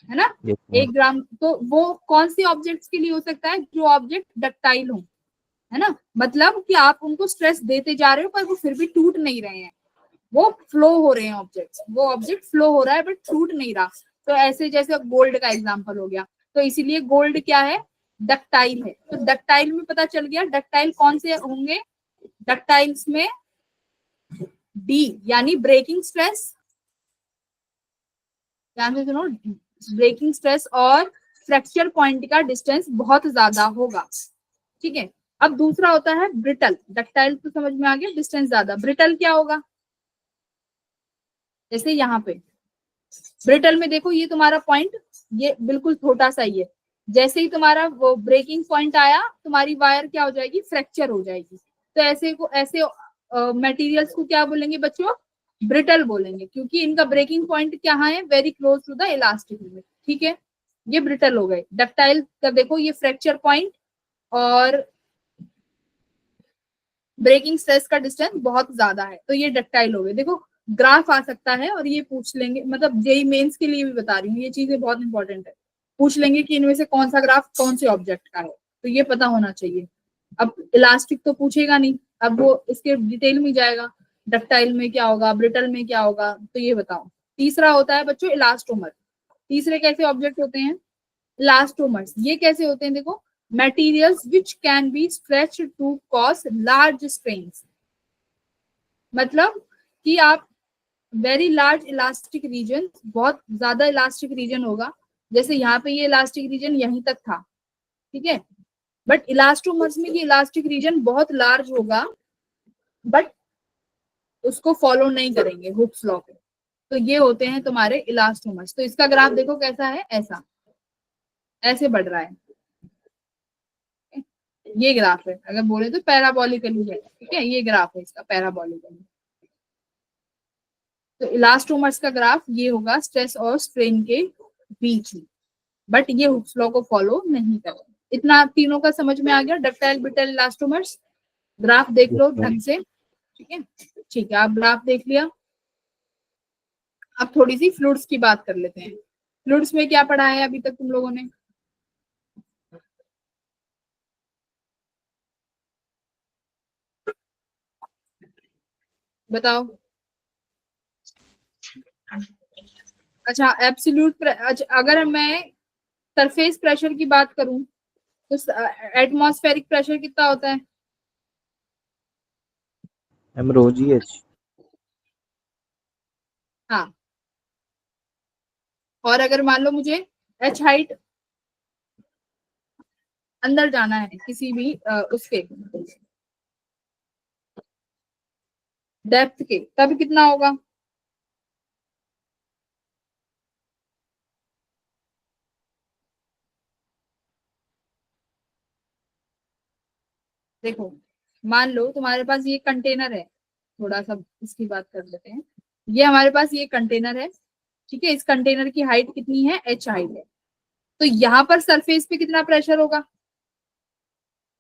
है ना? 1 ग्राम। तो वो कौन से ऑब्जेक्ट्स के लिए हो सकता है? जो ऑब्जेक्ट डक्टाइल हो, है ना, मतलब कि आप उनको स्ट्रेस देते जा रहे हो पर वो फिर भी टूट नहीं रहे हैं, वो फ्लो हो रहे हैं ऑब्जेक्ट्स, वो ऑब्जेक्ट फ्लो हो रहा है बट टूट नहीं रहा। तो ऐसे जैसे गोल्ड का एग्जांपल हो गया, तो इसीलिए गोल्ड क्या है? डक्टाइल है। तो डक्टाइल में पता चल गया डक्टाइल कौन से होंगे? डक्टाइल्स में डी यानी ब्रेकिंग स्ट्रेस, ध्यान से सुनो, ब्रेकिंग स्ट्रेस और फ्रैक्चर पॉइंट का डिस्टेंस बहुत ज्यादा होगा। ठीक है, अब दूसरा होता है ब्रिटल। डक्टाइल तो समझ में आ गया, डिस्टेंस ज्यादा। ब्रिटल क्या होगा, जैसे यहाँ पे ब्रिटल में देखो ये तुम्हारा पॉइंट ये बिल्कुल छोटा सा ही है, जैसे ही तुम्हारा वो ब्रेकिंग पॉइंट आया तुम्हारी वायर क्या हो जाएगी, फ्रैक्चर हो जाएगी। तो ऐसे मटेरियल्स को क्या बोलेंगे बच्चों, ब्रिटल बोलेंगे, क्योंकि इनका ब्रेकिंग पॉइंट क्या है, very close to the elastic limit. ठीक है, ये ब्रिटल हो गए। डक्टाइल का देखो ये फ्रैक्चर पॉइंट और ब्रेकिंग स्ट्रेस का डिस्टेंस बहुत ज्यादा है, तो ये डक्टाइल हो गए। देखो ग्राफ आ सकता है और ये पूछ लेंगे, मतलब जेई मेंस के लिए भी बता रही हूँ, ये चीजें बहुत इंपॉर्टेंट है। पूछ लेंगे कि इनमें से कौन सा ग्राफ कौन से ऑब्जेक्ट का है, तो ये पता होना चाहिए। अब इलास्टिक तो पूछेगा नहीं, अब वो इसके डिटेल में जाएगा, डक्टाइल में क्या होगा, ब्रिटल में क्या होगा, तो ये बताओ। तीसरा होता है बच्चों इलास्टोमर। तीसरे कैसे ऑब्जेक्ट होते हैं, इलास्टोमर्स। ये कैसे होते हैं, देखो materials which can be stretched to cause large strains, मतलब कि आप वेरी लार्ज इलास्टिक रीजन, बहुत ज्यादा इलास्टिक रीजन होगा, जैसे यहाँ पे ये इलास्टिक रीजन यहीं तक था, ठीक है, बट इलास्टोमर्स में ये इलास्टिक रीजन बहुत लार्ज होगा, बट उसको फॉलो नहीं करेंगे हुक्स लॉ पे, तो ये होते हैं तुम्हारे इलास्टोमर्स। तो इसका ग्राफ देखो कैसा है, ऐसा ऐसे बढ़ रहा है, ये ग्राफ है, अगर बोले तो पैराबोलिकली है। ठीक है, ये ग्राफ है इसका पैराबोलिकली। तो इलास्टोमर्स का ग्राफ ये होगा स्ट्रेस और स्ट्रेन के बीच में, बट ये हुक्स लॉ को फॉलो नहीं करेगा। इतना तीनों का समझ में आ गया, डक्टाइल, ब्रिटल, इलास्टोमर्स। ग्राफ देख लो ढंग से। ठीक है, ठीक है, आप ग्राफ देख लिया। अब थोड़ी सी फ्लूइड्स की बात कर लेते हैं। फ्लूइड्स में क्या पढ़ा है अभी तक तुम लोगों ने, बताओ। अच्छा, एब्सोल्यूट अगर मैं सरफेस प्रेशर की बात करूं तो एटमॉस्फेरिक प्रेशर कितना होता है, मैम रो जी एच। हाँ। और अगर मान लो मुझे एच हाइट अंदर जाना है किसी भी उसके डेप्थ के, तब कितना होगा, देखो मान लो तुम्हारे पास ये कंटेनर है, थोड़ा सा इसकी बात कर लेते हैं। ये हमारे पास ये कंटेनर है, ठीक है, इस कंटेनर की हाइट कितनी है, एच हाइट है। तो यहाँ पर सरफेस पे कितना प्रेशर होगा,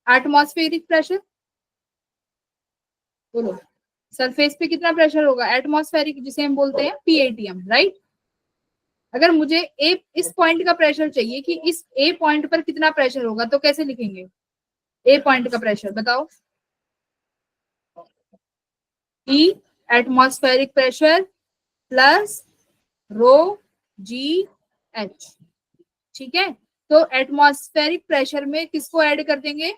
एटमॉस्फेरिक प्रेशर, बोलो सरफेस पे कितना प्रेशर होगा, एटमॉस्फेरिक, जिसे हम बोलते हैं पीएटीएम, राइट। अगर मुझे ए इस पॉइंट का प्रेशर चाहिए कि इस ए पॉइंट पर कितना प्रेशर होगा, तो कैसे लिखेंगे ए पॉइंट का प्रेशर, बताओ। ई atmospheric pressure plus rho G H. ठीक है, तो एटमॉस्फेरिक प्रेशर में किसको ऐड कर देंगे,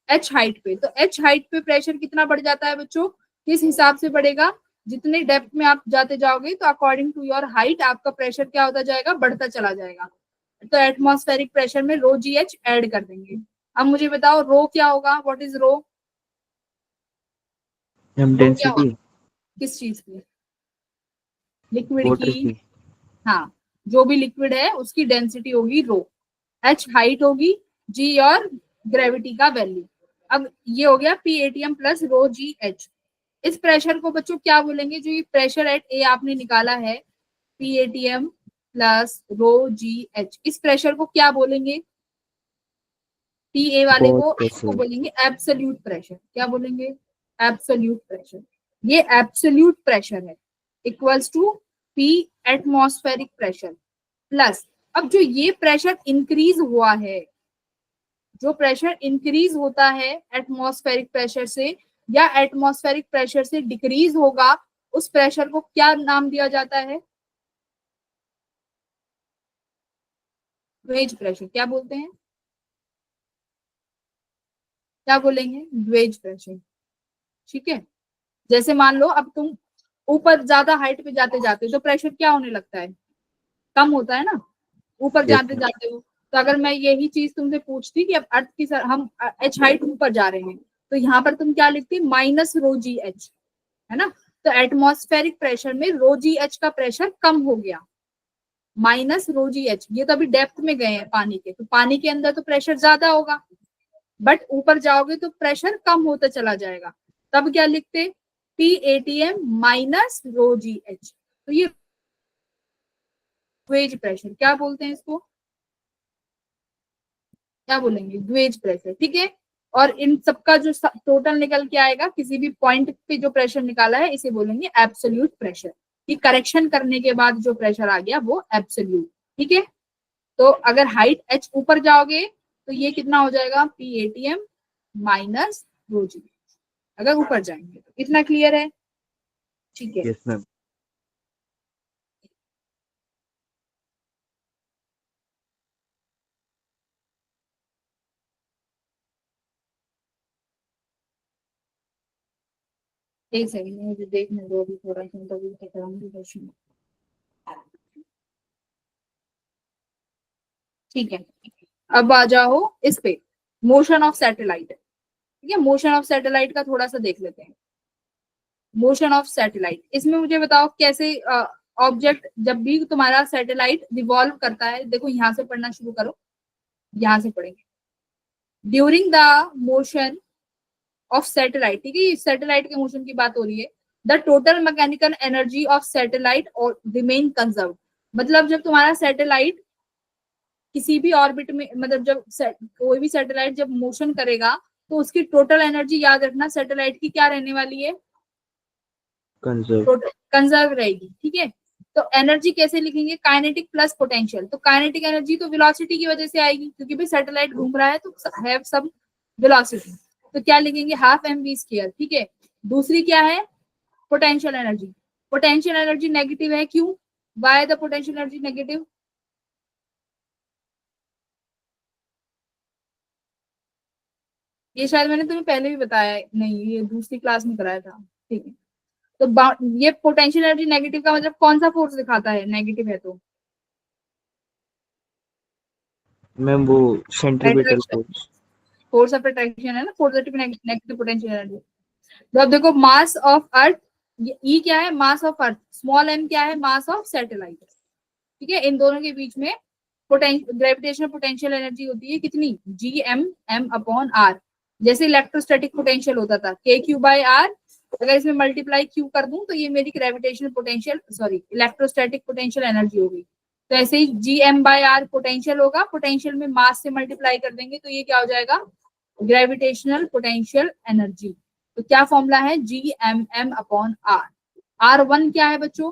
एच हाइट पे। तो एच हाइट पे प्रेशर कितना बढ़ जाता है बच्चों, किस हिसाब से बढ़ेगा, जितने डेप्थ में आप जाते जाओगे तो अकॉर्डिंग टू योर हाइट आपका प्रेशर क्या होता जाएगा, बढ़ता चला जाएगा। तो एटमॉस्फेरिक प्रेशर में रो जी एच ऐड कर देंगे। अब मुझे बताओ रो क्या होगा, व्हाट इज रो, मैम रो क्या होगा, डेंसिटी किस चीज की, लिक्विड वाटर की, की। हाँ, जो भी लिक्विड है उसकी डेंसिटी होगी रो, एच हाइट होगी, जी और ग्रेविटी का वैल्यू। अब ये हो गया पीएटीएम प्लस रो जी एच। इस प्रेशर को बच्चों क्या बोलेंगे, जो ये प्रेशर एट ए आपने निकाला है, पीएटीएम प्लस रो जी एच, इस प्रेशर को क्या बोलेंगे, पी ए वाले गॉज को प्रेशर। बोलेंगे एब्सोल्यूट प्रेशर। क्या बोलेंगे, एब्सोल्यूट प्रेशर। ये एब्सोल्यूट प्रेशर है, equals to P atmospheric pressure plus, अब जो ये प्रेशर इंक्रीज हुआ है, जो प्रेशर इंक्रीज होता है एटमॉस्फेरिक प्रेशर से या एटमॉस्फेरिक प्रेशर से डिक्रीज होगा, उस प्रेशर को क्या नाम दिया जाता है, वेज प्रेशर। क्या बोलते हैं, क्या बोलेंगे, वेज प्रेशर। ठीक है, जैसे मान लो अब तुम ऊपर ज्यादा हाइट पे जाते जाते तो प्रेशर क्या होने लगता है, कम होता है ना, ऊपर यस जाते मैम। जाते हो तो अगर मैं यही चीज तुमसे पूछती कि अब अर्थ की हम एच हाइट ऊपर जा रहे हैं, तो यहाँ पर तुम क्या लिखती, माइनस रो जी एच, है ना। तो एटमॉस्फेरिक प्रेशर में रो जी एच का प्रेशर कम हो गया, माइनस रो जी एच। ये तो अभी डेप्थ में गए हैं पानी के, तो पानी के अंदर तो प्रेशर ज्यादा होगा, बट ऊपर जाओगे तो प्रेशर कम होता चला जाएगा। तब क्या लिखते, P ATM minus rho G H. तो ये वेज प्रेशर, क्या बोलते हैं इसको, क्या बोलेंगे, वेज प्रेशर, ठीक है। और इन सबका जो टोटल निकल के आएगा किसी भी पॉइंट पे जो प्रेशर निकाला है, इसे बोलेंगे एब्सोल्यूट प्रेशर। कि करेक्शन करने के बाद जो प्रेशर आ गया वो एब्सोल्यूट, ठीक है। तो अगर हाइट एच ऊपर जाओगे तो ये कितना हो जाएगा, पी एटीएम माइनस रो जी, अगर ऊपर जाएंगे तो। इतना क्लियर है, ठीक है। Yes ma'am. एक सेकंड मुझे देखने दो, अभी थोड़ा सा इंटरव्यू के कराऊंगी क्वेश्चन, ठीक है। अब आ जाओ इस पे, मोशन ऑफ सैटेलाइट, ठीक है। मोशन ऑफ सैटेलाइट का थोड़ा सा देख लेते हैं। मोशन ऑफ सैटेलाइट, इसमें मुझे बताओ कैसे ऑब्जेक्ट, जब भी तुम्हारा सैटेलाइट रिवॉल्व करता है, देखो यहाँ से पढ़ना शुरू करो, यहाँ से पढ़ेंगे। During the motion of satellite, ठीक है, ये सैटेलाइट के मोशन की बात हो रही है। The total mechanical energy of satellite और रिमेन कंजर्व। मतलब जब तुम्हारा सैटेलाइट किसी भी ऑर्बिट में, मतलब जब कोई भी सैटेलाइट जब मोशन करेगा, तो उसकी टोटल एनर्जी, याद रखना, सैटेलाइट की क्या रहने वाली है, कंजर्व। कंजर्व रहेगी, ठीक है। तो एनर्जी कैसे लिखेंगे, काइनेटिक प्लस पोटेंशियल। तो काइनेटिक एनर्जी तो वेलोसिटी की वजह से आएगी, क्योंकि भी सैटेलाइट घूम रहा है तो हैव सम वेलोसिटी। तो क्या लिखेंगे, हाफ एम वी स्क्वायर, ठीक है। दूसरी क्या है, potential energy. Potential energy negative है, क्यों, why the potential energy negative, ये शायद मैंने तुम्हें पहले भी बताया है, नहीं ये दूसरी क्लास में कराया था, ठीक है। तो ये पोटेंशियल एनर्जी नेगेटिव का मतलब कौन सा फोर्स दिखाता है, नेगेटिव है तो मैम वो centripetal attraction, force. Force of attraction है ना, पॉजिटिव नेगेटिव पोटेंशियल एनर्जी। तो अब देखो मास ऑफ अर्थ, ई क्या है, mass of earth, small M क्या है, मास ऑफ सैटेलाइट, ठीक है। इन दोनों के बीच में ग्रेविटेशनल पोटेंशियल एनर्जी होती है कितनी, G M M upon R. जैसे इलेक्ट्रोस्टैटिक पोटेंशियल होता था के क्यू बाई आर, अगर इसमें मल्टीप्लाई क्यू कर दूं तो ये मेरी gravitational potential, sorry electrostatic potential energy होगी। तो ऐसे ही G M by R potential होगा, पोटेंशियल में मास से मल्टीप्लाई कर देंगे तो ये क्या हो जाएगा, ग्रेविटेशनल पोटेंशियल एनर्जी। तो क्या फॉर्मूला है, G M M upon R. R one क्या है बच्चों,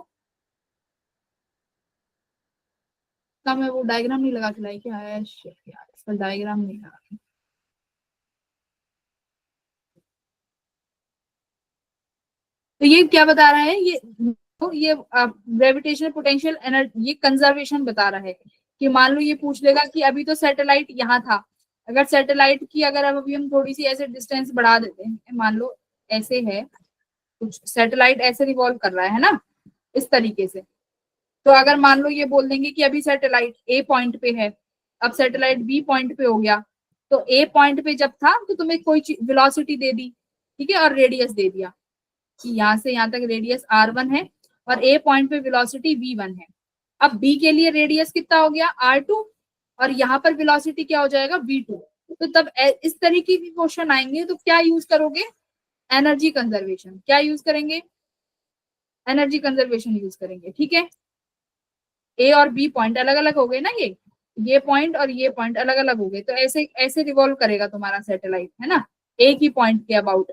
का मैं वो डायग्राम नहीं लगा के लाई क्या है, shit यार इसका डायग्राम नहीं लगा। तो ये क्या बता रहा है, ये ग्रेविटेशनल पोटेंशियल एनर्जी, ये कंजर्वेशन बता रहा है। कि मान लो ये पूछ लेगा कि अभी तो सैटेलाइट यहाँ था, अगर सैटेलाइट की अगर अब अभी हम थोड़ी सी ऐसे डिस्टेंस बढ़ा देते हैं, मान लो ऐसे है कुछ, सैटेलाइट ऐसे रिवॉल्व कर रहा है ना, इस तरीके से। तो अगर मान लो ये बोल देंगे कि अभी सैटेलाइट ए पॉइंट पे है, अब सैटेलाइट बी पॉइंट पे हो गया, तो ए पॉइंट पे जब था तो तुम्हें कोई वेलोसिटी दे दी, ठीक है, और रेडियस दे दिया कि यहाँ से यहाँ तक रेडियस r1 है और ए पॉइंट पे वेलोसिटी v1 है। अब b के लिए रेडियस कितना हो गया, r2, और यहाँ पर वेलोसिटी क्या हो जाएगा, v2। तो तब इस तरीके के क्वेश्चन आएंगे तो क्या यूज करोगे, एनर्जी कंजर्वेशन, क्या यूज करेंगे, एनर्जी कंजर्वेशन यूज करेंगे, ठीक है। ए और बी पॉइंट अलग अलग हो गए ना, ये पॉइंट और ये पॉइंट अलग अलग हो गए, तो ऐसे ऐसे रिवॉल्व करेगा तुम्हारा सैटेलाइट, है ना, एक ही पॉइंट के अबाउट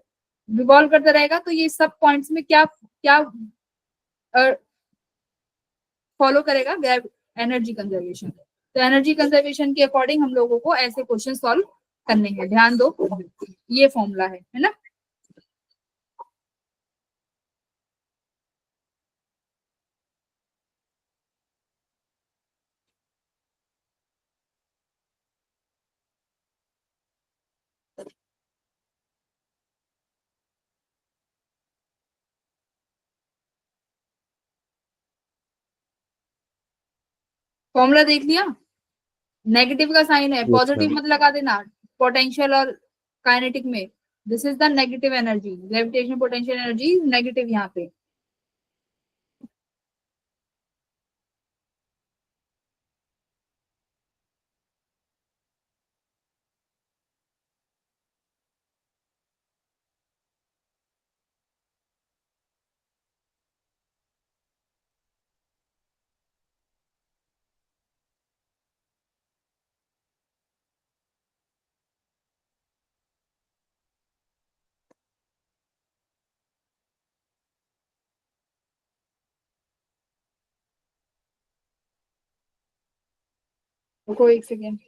रिवॉल्व करता रहेगा। तो ये सब पॉइंट्स में क्या क्या फॉलो करेगा, एनर्जी कंजर्वेशन। तो एनर्जी कंजर्वेशन के अकॉर्डिंग हम लोगों को ऐसे क्वेश्चन सॉल्व करने हैं, ध्यान दो, ये फॉर्मूला है ना। फॉर्मूला देख लिया, नेगेटिव का साइन है, Yes, पॉजिटिव ma'am. मत लगा देना पोटेंशियल और काइनेटिक में। This is the negative energy, gravitation potential energy negative यहाँ पे। रुको एक सेकेंड।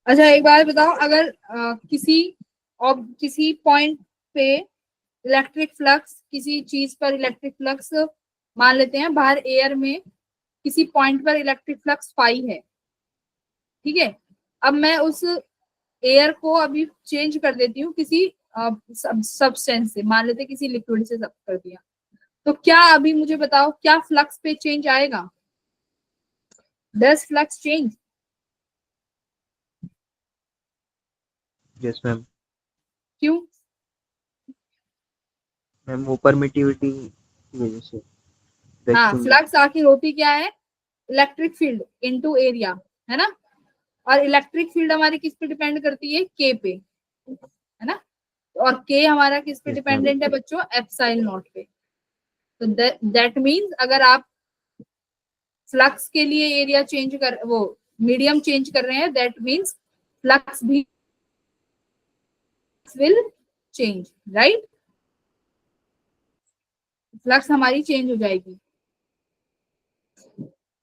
अच्छा एक बात बताओ, अगर किसी पॉइंट पे इलेक्ट्रिक फ्लक्स, किसी चीज पर इलेक्ट्रिक फ्लक्स मान लेते हैं बाहर एयर में, किसी पॉइंट पर इलेक्ट्रिक फ्लक्स फाई है, ठीक है। अब मैं उस एयर को अभी चेंज कर देती हूँ किसी सब्सटेंस से, मान लेते हैं किसी लिक्विड से सब कर दिया, तो क्या अभी मुझे बताओ क्या फ्लक्स पे चेंज आएगा? Does flux change? Yes, ma'am. क्यों? मैम वो परमिटिविटी की वजह से हाँ, वैक्यूम। फ्लक्स आखिर होती क्या है? इलेक्ट्रिक फील्ड इनटू एरिया, है ना। और इलेक्ट्रिक फील्ड हमारी किस पे डिपेंड करती है? के पे, है ना। और के हमारा किस पे Yes, ma'am. डिपेंडेंट है बच्चों? एप्सिलॉन नॉट पे। तो दैट मीन्स अगर आप फ्लक्स के लिए एरिया चेंज कर, वो मीडियम चेंज कर रहे हैं, दैट मीन्स फ्लक्स भी विल चेंज, राइट। फ्लक्स हमारी चेंज हो जाएगी,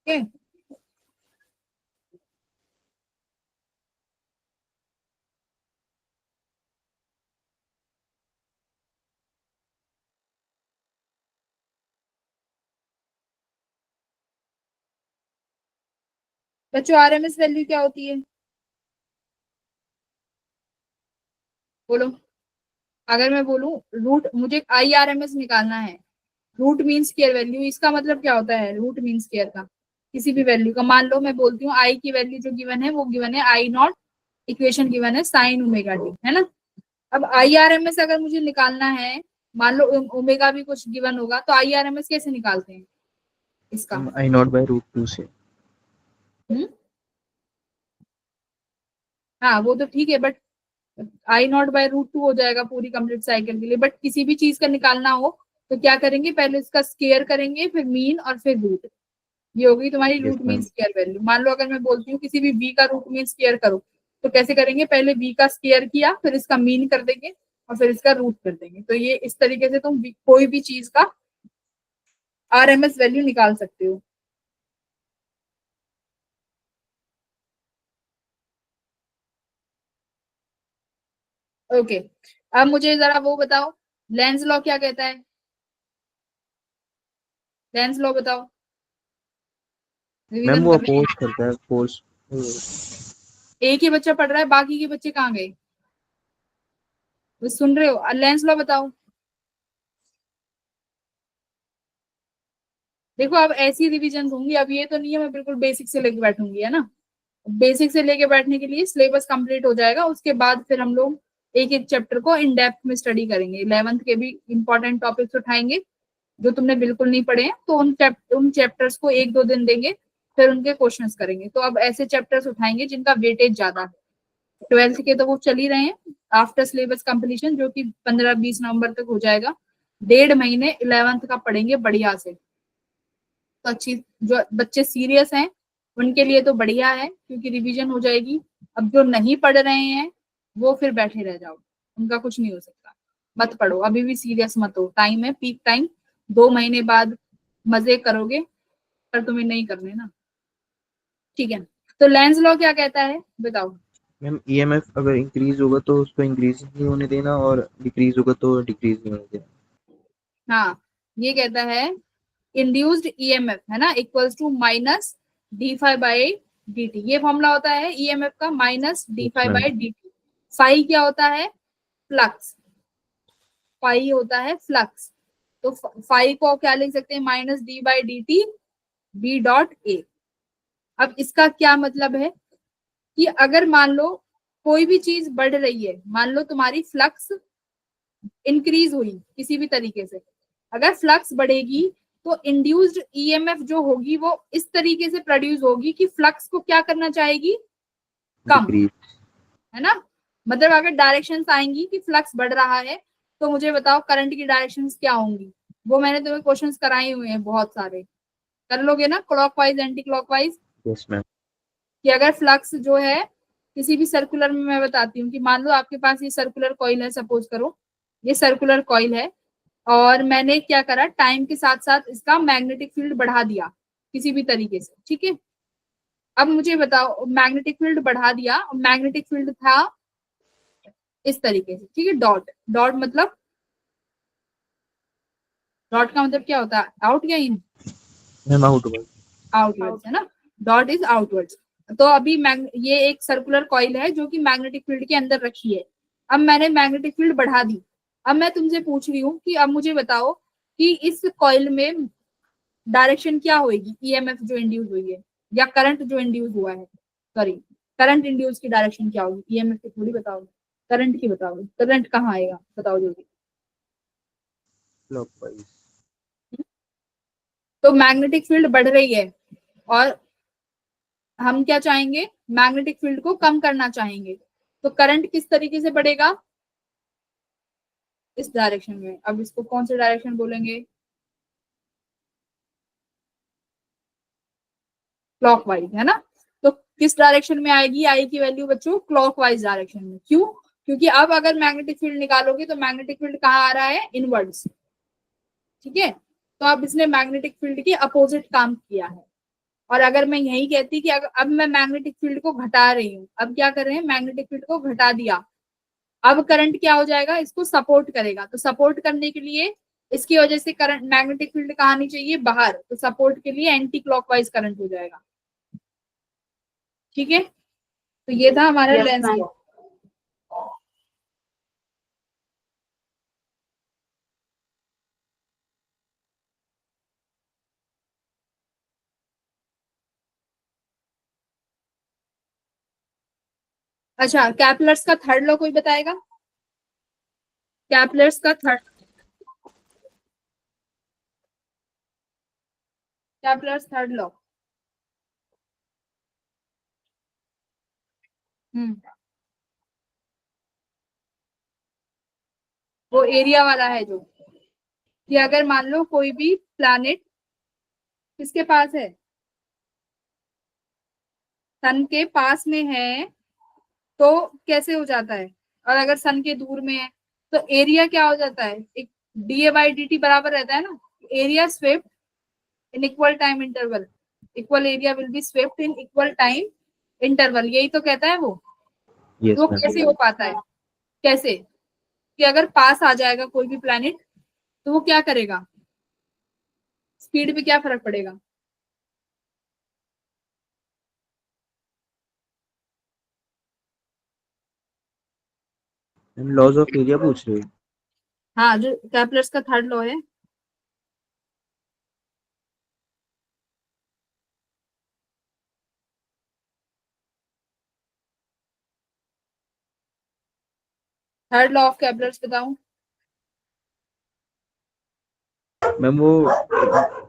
ओके। बच्चों आरएमएस वैल्यू क्या होती है? बोलो। अगर मैं बोलूं रूट, मुझे IRMS निकालना है, रूट मीन स्क्वायर वैल्यू, इसका मतलब क्या होता है? रूट मीन स्क्वायर का किसी भी वैल्यू का, मान लो मैं बोलती हूँ आई की वैल्यू जो गिवन है वो गिवन है आई नॉट, इक्वेशन गिवन है साइन ओमेगा टी, है ना। अब IRMS अगर मुझे निकालना है, मान लो ओमेगा भी कुछ गिवन होगा, तो IRMS कैसे निकालते हैं इसका? I0/√2 से। हम्म, हाँ वो तो ठीक है, बट I0/√2 हो जाएगा पूरी कंप्लीट साइकिल के लिए। बट किसी भी चीज का निकालना हो तो क्या करेंगे? पहले इसका स्केयर करेंगे, फिर मीन और फिर रूट। ये होगी तुम्हारी Yes, root mean ma'am. Square value. मान लो अगर मैं बोलती हूँ किसी भी वी का रूट मीन स्केयर करो, तो कैसे करेंगे? पहले वी का स्केयर किया, फिर इसका मीन कर देंगे और फिर इसका रूट कर देंगे। तो ये इस तरीके से तुम कोई भी चीज का RMS वैल्यू निकाल सकते हो। ओके, अब मुझे जरा वो बताओ, लेंस लॉ क्या कहता है? लेंस लॉ बताओ, मैम रिवीजन वो कर रहे अपोज करता है फोर्स। हैं। एक ही बच्चा पढ़ रहा है, बाकी के बच्चे कहाँ गए? वो सुन रहे हो? लेंस लॉ बताओ। देखो अब ऐसी रिवीजन होंगी, अब ये तो नहीं है मैं बिल्कुल बेसिक से लेके बैठूंगी, है ना। बेसिक से लेके बैठने के लिए सिलेबस कंप्लीट हो जाएगा, उसके बाद फिर हम लोग एक एक चैप्टर को इन डेप्थ में स्टडी करेंगे। 11th के भी इंपॉर्टेंट टॉपिक्स उठाएंगे जो तुमने बिल्कुल नहीं पढ़े हैं, तो उन चैप्टर्स को 1-2 दिन देंगे, फिर उनके क्वेश्चंस करेंगे। तो अब ऐसे चैप्टर्स उठाएंगे जिनका वेटेज ज्यादा है। 12th के तो वो चल ही रहे हैं आफ्टर सिलेबस कंप्लीशन, जो कि 15-20 नवंबर तक हो जाएगा। 1.5 महीने 11th का पढ़ेंगे बढ़िया से। तो अच्छी, जो बच्चे सीरियस हैं उनके लिए तो बढ़िया है क्योंकि रिवीजन हो जाएगी। अब जो नहीं पढ़ रहे हैं वो फिर बैठे रह जाओ, उनका कुछ नहीं हो सकता। मत पढ़ो, अभी भी सीरियस मत हो, टाइम है, पीक टाइम, 2 महीने बाद मजे करोगे, पर तुम्हें नहीं करने ना, ठीक है। तो लेंस लॉ क्या कहता है बताओ। मैम ईएमएफ अगर इंक्रीज होगा तो उसको इंक्रीज नहीं होने देना, और डिक्रीज होगा तो डिक्रीज नहीं होने देना। हाँ, ये कहता है इंड्यूस्ड ईएमएफ है ना equals to minus d phi by d t. ये फॉर्मूला होता है ईएमएफ का, minus d yes phi ma'am. By d t. Phi क्या होता है, फ्लक्स, फाई होता है फ्लक्स। तो फाई को क्या लिख सकते हैं, minus d by d t B dot A. अब इसका क्या मतलब है कि अगर मान लो कोई भी चीज बढ़ रही है, मान लो तुम्हारी फ्लक्स इंक्रीज हुई किसी भी तरीके से, अगर फ्लक्स बढ़ेगी तो इंड्यूस्ड ईएमएफ जो होगी वो इस तरीके से प्रोड्यूस होगी कि फ्लक्स को क्या करना चाहेगी, कम, डिक्रीज। है ना। मतलब अगर डायरेक्शंस आएंगी कि फ्लक्स बढ़ रहा है, तो मुझे बताओ करंट की डायरेक्शंस क्या होंगी। वो मैंने तुम्हें क्वेश्चंस कराए हुए हैं बहुत सारे, कर लोगे ना clockwise anti clockwise. Yes ma'am. कि अगर फ्लक्स जो है किसी भी सर्कुलर में, मैं बताती हूँ कि मान लो आपके पास ये सर्कुलर कॉइल है, सपोज करो ये सर्कुलर कॉइल है, और मैंने क्या करा, टाइम के साथ साथ इसका मैग्नेटिक फील्ड बढ़ा दिया किसी भी तरीके से, ठीक है। अब मुझे बताओ मैग्नेटिक फील्ड बढ़ा दिया, मैग्नेटिक फील्ड था इस तरीके से, ठीक है, डॉट, डॉट मतलब, डॉट का मतलब क्या होता है, आउट या इन, मैम आउट होगा। आउटवर्ड्स है ना, डॉट इज आउटवर्ड्स। तो अभी ये एक सर्कुलर कॉइल है जो कि मैग्नेटिक फील्ड के अंदर रखी है। अब मैंने मैग्नेटिक फील्ड बढ़ा दी। अब मैं तुमसे पूछ रही हूँ कि अब मुझे बताओ कि इस कॉइल में डायरेक्शन क्या होगी, ईएमएफ जो इंड्यूस हुई है या करंट जो इंड्यूस हुआ है, सॉरी, करंट इंड्यूस की डायरेक्शन क्या होगी, ईएमएफ की थोड़ी बताओगे, करंट की बताओगे, करंट कहाँ आएगा बताओ जल्दी। क्लॉकवाइज। तो मैग्नेटिक फील्ड बढ़ रही है और हम क्या चाहेंगे, मैग्नेटिक फील्ड को कम करना चाहेंगे, तो करंट किस तरीके से बढ़ेगा, इस डायरेक्शन में। अब इसको कौन से डायरेक्शन बोलेंगे, क्लॉकवाइज है ना। तो किस डायरेक्शन में आएगी, आई की वैल्यू बच्चों क्लॉकवाइज डायरेक्शन में। क्यों, क्योंकि अब अगर मैग्नेटिक फील्ड निकालोगे तो मैग्नेटिक फील्ड कहाँ आ रहा है, इनवर्ड्स, ठीक है। तो अब इसने मैग्नेटिक फील्ड के अपोजिट काम किया है। और अगर मैं यही कहती कि अगर अब मैं मैग्नेटिक फील्ड को घटा रही हूँ, अब क्या कर रहे हैं, मैग्नेटिक फील्ड को घटा दिया, अब करंट क्या हो जाएगा, इसको सपोर्ट करेगा। तो सपोर्ट करने के लिए इसकी वजह से करंट, मैग्नेटिक फील्ड कहाँ आनी चाहिए, बाहर, तो सपोर्ट के लिए एंटी क्लॉकवाइज करंट हो जाएगा, ठीक है। तो ये था हमारा लेंस लॉ। अच्छा, कैपलर्स का थर्ड लॉ कोई बताएगा, कैपलर्स का थर्ड, कैपलर्स थर्ड लॉ। हम्म, वो एरिया वाला है जो, कि अगर मान लो कोई भी प्लैनेट किसके पास है, सन के पास में है, तो कैसे हो जाता है, और अगर सन के दूर में है तो एरिया क्या हो जाता है, एक D A by d T बराबर रहता है ना, area swept in equal time interval, equal area will be swept in equal time interval, यही तो कहता है वो। यस तो वो मैम। कैसे हो पाता है, कैसे, कि अगर पास आ जाएगा कोई भी प्लैनेट तो वो क्या करेगा, स्पीड पे क्या फर्क पड़ेगा। मैम लॉज ऑफ एरिया पूछ रहे हो। हाँ, जो कैपलर्स का थर्ड लॉ है, थर्ड लॉ ऑफ कैपलर्स बताऊं। मैम वो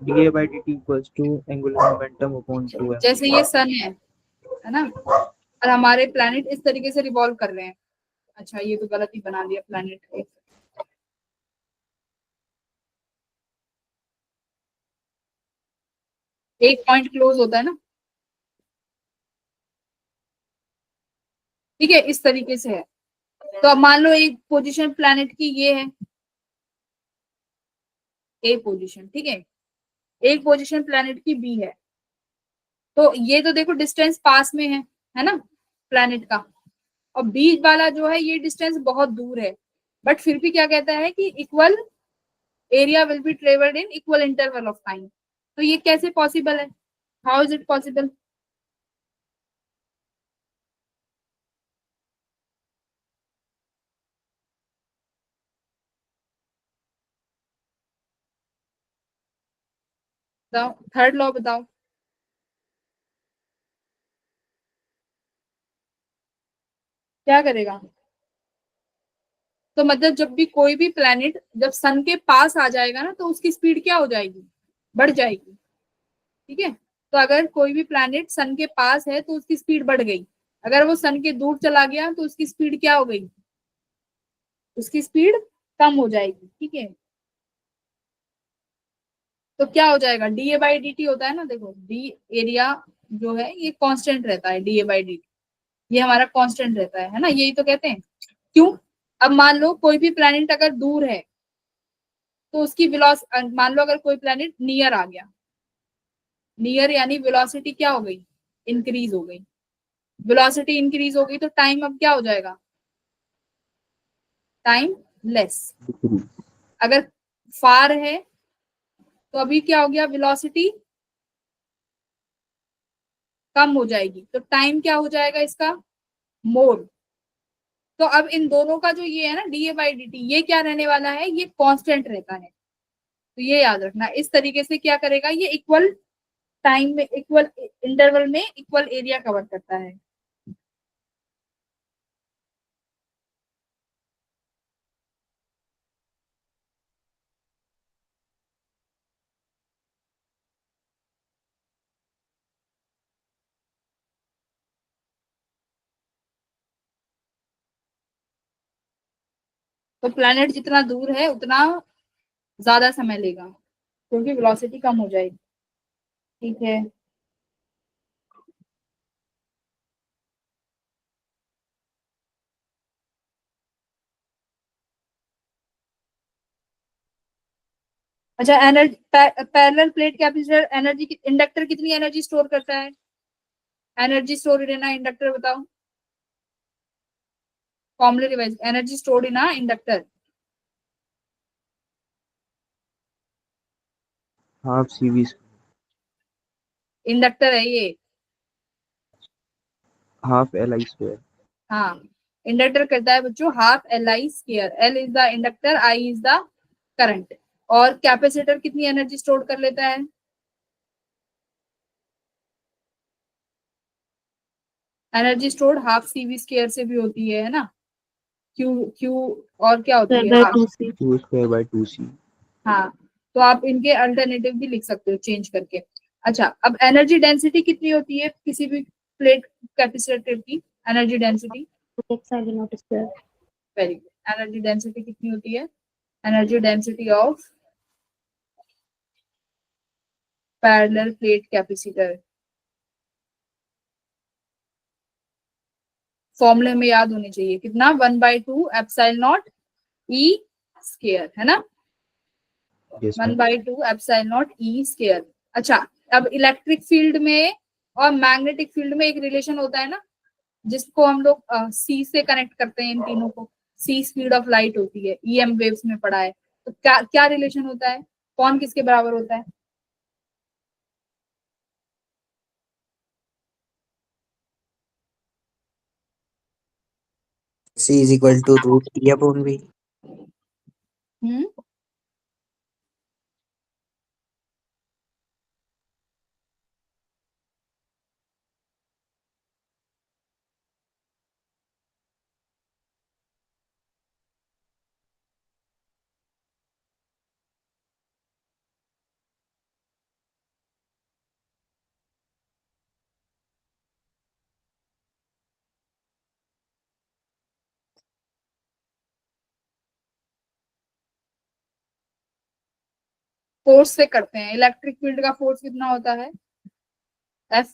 d A by d t equals to angular momentum upon 2m। जैसे ये सन है ना, और हमारे प्लैनेट इस तरीके से रिवॉल्व कर रहे हैं। अच्छा, ये तो गलत ही बना दिया प्लैनेट, एक पॉइंट क्लोज होता है ना, ठीक है, इस तरीके से है। तो अब मान लो एक पोजीशन प्लैनेट की ये है, ए पोजीशन, ठीक है, एक पोजीशन प्लैनेट की बी है। तो ये तो देखो डिस्टेंस पास में है ना प्लैनेट का, और बीच वाला जो है ये डिस्टेंस बहुत दूर है, बट फिर भी क्या कहता है कि equal area will be travelled in equal interval of time. तो ये कैसे पॉसिबल है, हाउ इज इट पॉसिबल? बताओ, थर्ड लॉ बताओ। क्या करेगा? तो मतलब जब भी कोई भी प्लेनेट जब सन के पास आ जाएगा ना, तो उसकी स्पीड क्या हो जाएगी, बढ़ जाएगी, ठीक है। तो अगर कोई भी प्लेनेट सन के पास है तो उसकी स्पीड बढ़ गई, अगर वो सन के दूर चला गया तो उसकी स्पीड क्या हो गई, उसकी स्पीड कम हो जाएगी, ठीक है। तो क्या हो जाएगा, D A by d T होता है ना, देखो डी एरिया जो है ये कांस्टेंट रहता है, D A by d t ये हमारा कांस्टेंट रहता है ना, यही तो कहते हैं। क्यों? अब मान लो कोई भी प्लेनेट अगर दूर है तो उसकी वेलोस मान लो अगर कोई प्लेनेट नियर आ गया, नियर यानी वेलोसिटी क्या हो गई, इंक्रीज हो गई। वेलोसिटी इंक्रीज हो गई तो टाइम अब क्या हो जाएगा, टाइम लेस। डिक्रीज। अगर फार है तो अभी क्या हो गया, वेलोसिटी कम हो जाएगी, तो टाइम क्या हो जाएगा इसका, मोर। तो अब इन दोनों का जो ये है ना D A by d t, ये क्या रहने वाला है, ये कांस्टेंट रहता है। तो ये याद रखना, इस तरीके से क्या करेगा, ये इक्वल टाइम में इक्वल इंटरवल में इक्वल एरिया कवर करता है। तो प्लैनेट जितना दूर है उतना ज्यादा समय लेगा, क्योंकि वेलोसिटी कम हो जाएगी, ठीक है। अच्छा, energy parallel plate capacitor energy, inductor कितनी एनर्जी स्टोर करता है, एनर्जी स्टोर इन इंडक्टर बताओ, formula revise, energy stored in inductor, half C V, inductor है ये, हाफ एल आई स्क्वायर। हाँ। इंडक्टर करता है बच्चों half L I square, L is the inductor, I is the current. और capacitor कितनी energy store कर लेता है, energy stored half C V square से भी होती है ना, क्यू क्यू, और क्या होती है By half. 2C. Q square by two C. हाँ, तो आप इनके अल्टरनेटिव भी लिख सकते हो चेंज करके। अच्छा, अब एनर्जी डेंसिटी कितनी होती है किसी भी प्लेट कैपेसिटर की, energy density, X I will not square. Very good, energy density कितनी होती है, energy density of parallel plate capacitor, फॉर्मूले में याद होनी चाहिए, कितना, 1/2 एप्सिलॉन नॉट ई स्क्वायर, है ना, yes ma'am. 1/2 epsilon not E square. अच्छा, अब इलेक्ट्रिक फील्ड में और मैग्नेटिक फील्ड में एक रिलेशन होता है ना, जिसको हम लोग सी से कनेक्ट करते हैं, इन तीनों को, सी स्पीड ऑफ लाइट होती है, ईएम वेव्स में पढ़ा है। तो क्या क्या रिलेशन होता है, कौन किसके बराबर होता है, C is equal to root E upon V. Hmm, force से करते हैं, इलेक्ट्रिक फील्ड का फोर्स कितना होता है, F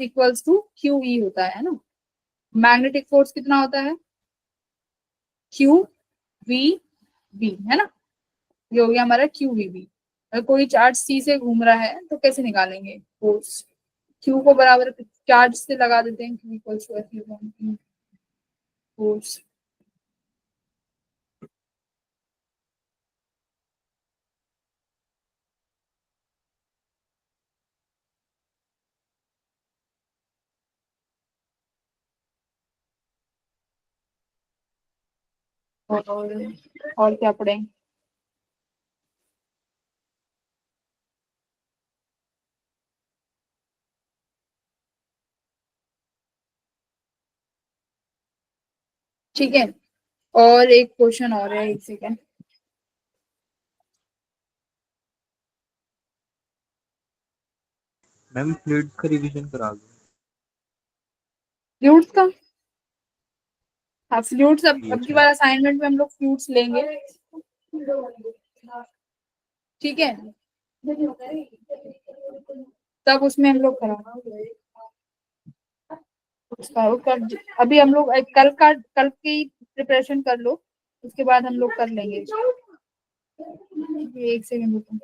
equals to q E होता है ना, मैग्नेटिक फोर्स कितना होता है, क्यू वी बी, है ना, ये हो गया हमारा क्यू वी बी। अगर कोई चार्ज सी से घूम रहा है तो कैसे निकालेंगे फोर्स? क्यू को बराबर चार्ज से लगा देते हैं, q equals to F u force. और क्या पढ़ें? ठीक है, और एक क्वेश्चन और है, एक सेकेंड। मैम फ्लूइड का रिवीजन करा दो। फ्लूइड्स का? हाँ, फ्लूइड्स अब Yes, की ma'am. बार असाइनमेंट में हम लोग फ्लूइड्स लेंगे, ठीक है, तब उसमें हम लोग करेंगे उसका अभी हम लोग कल की प्रिपरेशन कर लो, उसके बाद हम लोग कर लेंगे। एक सेकंड रुको।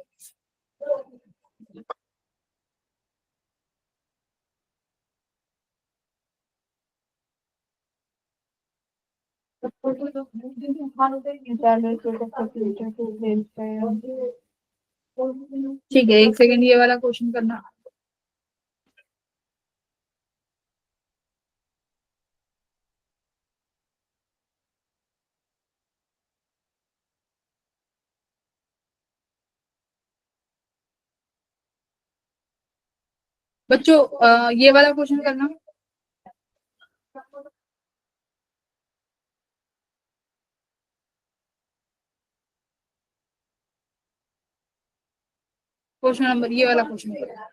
ठीक है, एक सेकंड ये वाला क्वेश्चन करना। बच्चों ये वाला क्वेश्चन करना। क्वेश्चन नंबर ये वाला क्वेश्चन करना।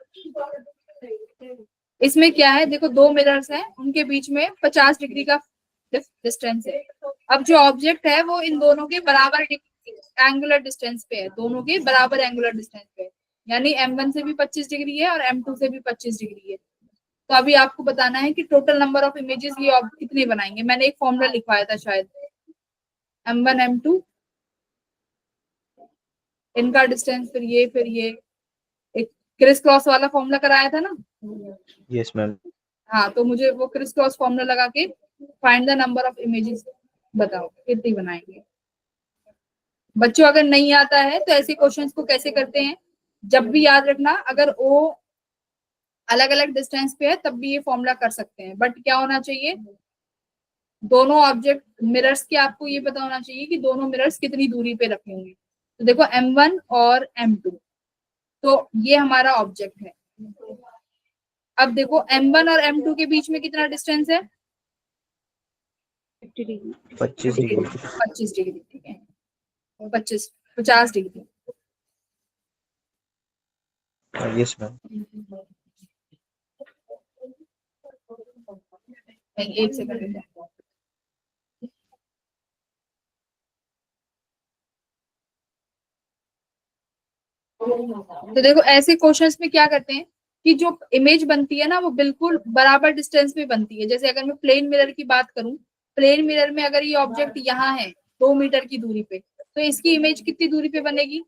इसमें क्या है, देखो दो मिरर्स हैं, उनके बीच में 50 डिग्री का डिस्टेंस है। अब जो ऑब्जेक्ट है वो इन दोनों के बराबर एंगुलर डिस्टेंस पे है, दोनों के बराबर एंगुलर डिस्टेंस पे है, यानी M1 से भी 25 डिग्री है और M2 से भी 25 डिग्री है। तो अभी आपको बताना है कि टोटल नंबर ऑफ इमेजेस ये कितने बनाएंगे। मैंने एक फॉर्मूला लिखवाया था शायद, M1 M2, इनका डिस्टेंस, फिर ये एक क्रिस क्रॉस वाला फॉर्मूला कराया था ना। Yes, ma'am. हाँ, तो मुझे वो क्रिस क्रॉस फॉर्मूला लगा के find the number of images बताओ कितनी बनाएंगे। बच्चों अगर नहीं आता है तो ऐसे क्वेश्चंस को कैसे करते हैं, जब भी याद रखना, अगर ओ अलग अलग डिस्टेंस पे है तब भी ये फॉर्मूला कर सकते हैं, बट क्या होना चाहिए, दोनों ऑब्जेक्ट मिरर्स के आपको ये पता होना चाहिए कि दोनों मिरर्स कितनी दूरी पे रखे होंगे। तो देखो M1 और M2, तो ये हमारा ऑब्जेक्ट है। अब देखो M1 और M2 के बीच में कितना डिस्टेंस है, 25 डिग्री. 25 डिग्री, ठीक है, 50 डिग्री। Yes, ma'am. एक सेकंड। तो देखो ऐसे क्वेश्चंस में क्या करते हैं कि जो इमेज बनती है ना वो बिल्कुल बराबर डिस्टेंस में बनती है। जैसे अगर मैं प्लेन मिरर की बात करूं, प्लेन मिरर में अगर ये ऑब्जेक्ट यहाँ है 2 मीटर की दूरी पे, तो इसकी इमेज कितनी दूरी पे बनेगी,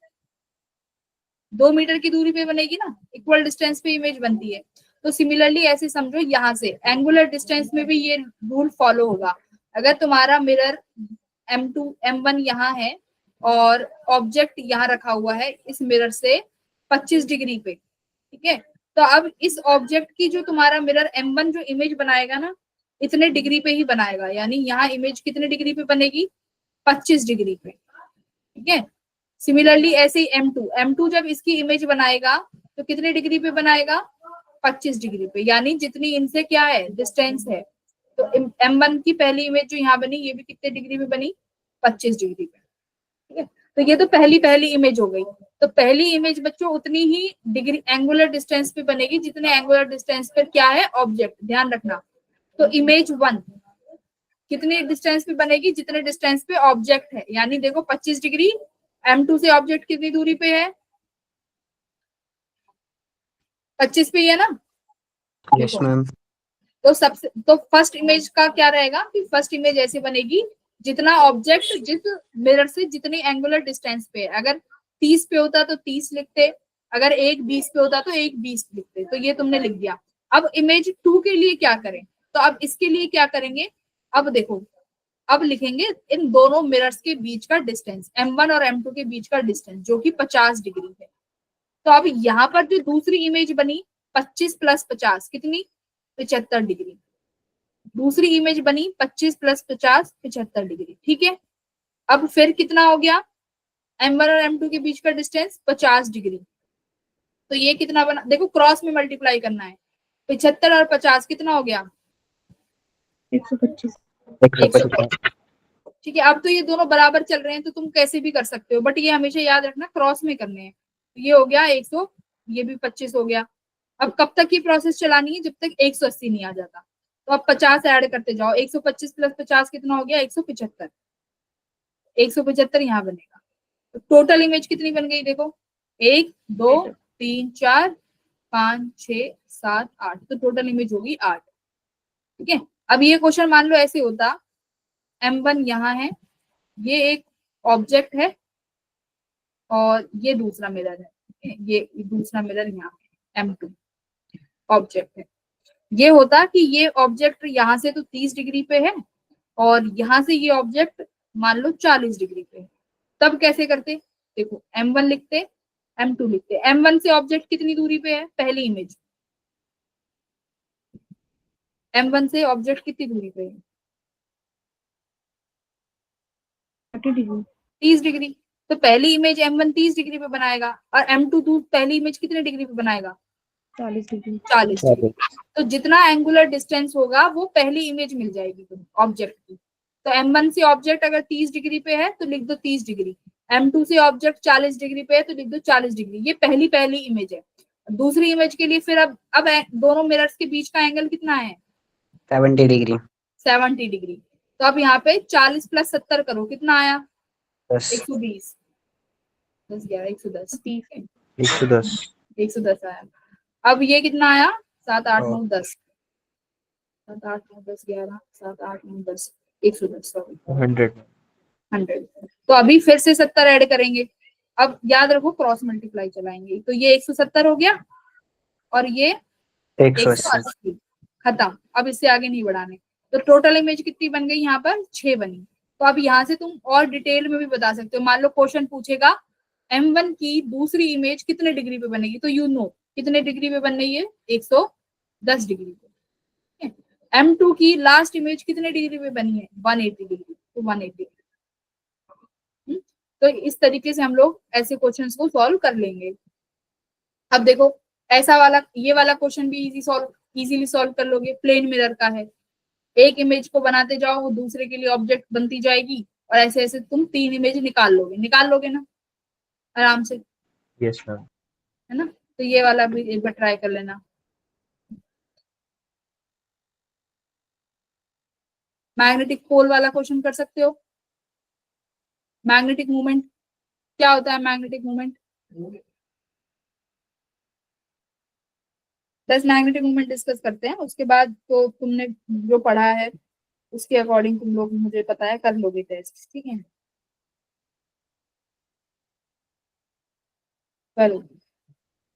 2 मीटर की दूरी पे बनेगी ना, इक्वल डिस्टेंस पे इमेज बनती है। तो सिमिलरली ऐसे समझो, यहाँ से एंगुलर डिस्टेंस में भी ये रूल फॉलो होगा। अगर तुम्हारा मिरर M2 M1 यहाँ है और ऑब्जेक्ट यहाँ रखा हुआ है इस मिरर से 25 डिग्री पे, ठीक है, तो अब इस ऑब्जेक्ट की जो तुम्हारा मिरर M1 जो इमेज बनाएगा ना, इतने डिग्री पे ही बनाएगा, यानी यहाँ इमेज कितने डिग्री पे बनेगी, 25 डिग्री पे, ठीक है। सिमिलरली ऐसे ही M2 जब इसकी इमेज बनाएगा तो कितने डिग्री पे बनाएगा, 25 डिग्री पे, यानी जितनी इनसे क्या है डिस्टेंस है। तो M1 की पहली इमेज जो यहाँ बनी ये भी कितने डिग्री में बनी, 25 डिग्री पे, ठीक है। तो ये तो पहली इमेज हो गई। तो पहली इमेज बच्चों उतनी ही डिग्री एंगुलर डिस्टेंस पे बनेगी जितने एंगुलर डिस्टेंस पर क्या है ऑब्जेक्ट, ध्यान रखना। तो इमेज 1 कितने डिस्टेंस पे बनेगी, जितने डिस्टेंस पे ऑब्जेक्ट है, यानी देखो 25 डिग्री, M2 से ऑब्जेक्ट कितनी दूरी पे है, 25 पे ही है ना। Yes ma'am. तो सबसे तो फर्स्ट इमेज का क्या रहेगा कि फर्स्ट इमेज ऐसे बनेगी जितना ऑब्जेक्ट जिस मिरर से जितनी एंगुलर डिस्टेंस पे है, अगर 30 पे होता तो 30 लिखते, अगर एक 20 पे होता तो एक 20 लिखते। तो ये तुमने लिख दिया। अब इमेज 2 के लिए क्या करें, तो अब इसके लिए क्या करेंगे, अब देखो, अब लिखेंगे इन दोनों मिरर्स के बीच का डिस्टेंस, M1 और M2 के बीच का डिस्टेंस, जो कि 50 डिग्री है। तो अब यहाँ पर जो दूसरी इमेज बनी 25 + 50 कितनी, 75 डिग्री। दूसरी इमेज बनी 25 + 50 75 डिग्री, ठीक है। अब फिर कितना हो गया, M1 और M2 के बीच का डिस्टेंस 50 डिग्री। तो ये कितना बना, देखो क्रॉस में मल्टीप्लाई करना है, 75 और 50 कितना हो गया, 125। 125। ठीक है। अब तो ये दोनों बराबर चल रहे हैं तो तुम कैसे भी कर सकते हो, बट ये हमेशा याद रखना क्रॉस में करने हैं। तो ये हो गया 100, ये भी 25 हो गया। अब कब तक ये प्रोसेस चलानी है, जब तक 180 नहीं आ जाता। तो अब 50 ऐड करते जाओ, 125 + 50 कितना हो गया, 175। 175 यहाँ बनेगा। तो टोटल इमेज कितनी बन गई, देखो 1 2 3 4 5 6 7 8, तो टोटल इमेज होगी 8। ठीक है। अब ये क्वेश्चन मान लो ऐसे होता, M1 यहाँ है, ये एक ऑब्जेक्ट है और ये दूसरा मिरर है, ठीक है? ये दूसरा मिरर यहाँ है, M2 ऑब्जेक्ट है। ये होता कि ये ऑब्जेक्ट यहाँ से तो 30 डिग्री पे है और यहाँ से ये ऑब्जेक्ट मान लो 40 डिग्री पे है। तब कैसे करते, देखो M1 लिखते, M2 लिखते। M1 से ऑब्जेक्ट कितनी दूरी पे है, पहली इमेज, M1 से ऑब्जेक्ट कितनी दूरी पे है, 30 डिग्री। 30 डिग्री। तो पहली इमेज M1 30 डिग्री पे बनाएगा और M2 पहली इमेज कितने डिग्री पे बनाएगा, 40 डिग्री। 40 डिग्री। तो जितना एंगुलर डिस्टेंस होगा वो पहली इमेज मिल जाएगी तुम्हें ऑब्जेक्ट की। तो M1 से ऑब्जेक्ट अगर 30 डिग्री पे है तो लिख दो 30 डिग्री, M2 से ऑब्जेक्ट 40 डिग्री पे है तो लिख दो 40 डिग्री। ये पहली इमेज है। दूसरी इमेज के लिए फिर अब दोनों मिरर्स के बीच का एंगल कितना है, 70 डिग्री। 70 डिग्री। तो अब यहाँ पे 40 + 70 करो, कितना आया, 10 120, 10 11 110, 110 110 आया। अब ये कितना आया, 7 8 9 10, 7 8 9 10 11 7 8 9 10 110, सॉरी 100 100। तो अभी फिर से 70 ऐड करेंगे। अब याद रखो क्रॉस मल्टीप्लाई चलाएंगे, तो ये 170 हो गया और ये 180। 180, खत्म। अब इससे आगे नहीं बढ़ाने। तो टोटल इमेज कितनी बन गई, यहाँ पर 6 बनी। तो अब यहाँ से तुम और डिटेल में भी बता सकते हो। मान लो क्वेश्चन पूछेगा M1 की दूसरी इमेज कितने डिग्री पे बनेगी, तो यू नो कितने डिग्री पे बन रही है, 110 डिग्री पे। M2 की लास्ट इमेज कितने डिग्री पे बनी है, 180 डिग्री, तो 180 डिग्री। तो इस तरीके से हम लोग ऐसे क्वेश्चंस को सॉल्व कर लेंगे। अब देखो ऐसा वाला, ये वाला क्वेश्चन भी इजीली सॉल्व कर लोगे। प्लेन मिरर का है, एक इमेज को बनाते जाओ, वो दूसरे के लिए ऑब्जेक्ट बनती जाएगी और ऐसे ऐसे तुम 3 इमेज निकाल लोगे ना आराम से, यस मैम। है ना। तो ये वाला भी एक बार ट्राई कर लेना। मैग्नेटिक पोल वाला क्वेश्चन कर सकते हो। मैग्नेटिक मूवमेंट क्या होता है, मैग्नेटिक मूवमेंट, बस मैग्नेटिक मूवमेंट डिस्कस करते हैं, उसके बाद तो तुमने जो पढ़ा है उसके अकॉर्डिंग तुम लोग, मुझे पता है, कर लोगे टेस्ट, ठीक है। चलो,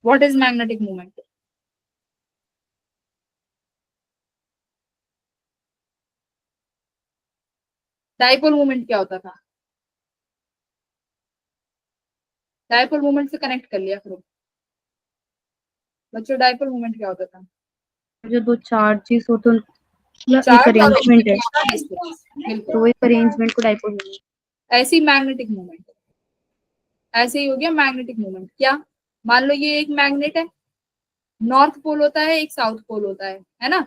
what is magnetic movement, dipole movement क्या होता था, डाइपोल मूवमेंट से कनेक्ट कर लिया करो बच्चों। डाइपोल मूवमेंट क्या होता था, जो दो चार्जेस हो तो एक चार्ज और अरेंजमेंट है, डिस्टेंस, बिल्कुल तो एक अरेंजमेंट को डाइपोल बोलते हैं। ऐसी मैग्नेटिक मूवमेंट, ऐसे ही हो गया मैग्नेटिक मूवमेंट। क्या, मान लो ये एक मैग्नेट है, नॉर्थ पोल होता है, एक साउथ पोल होता है ना।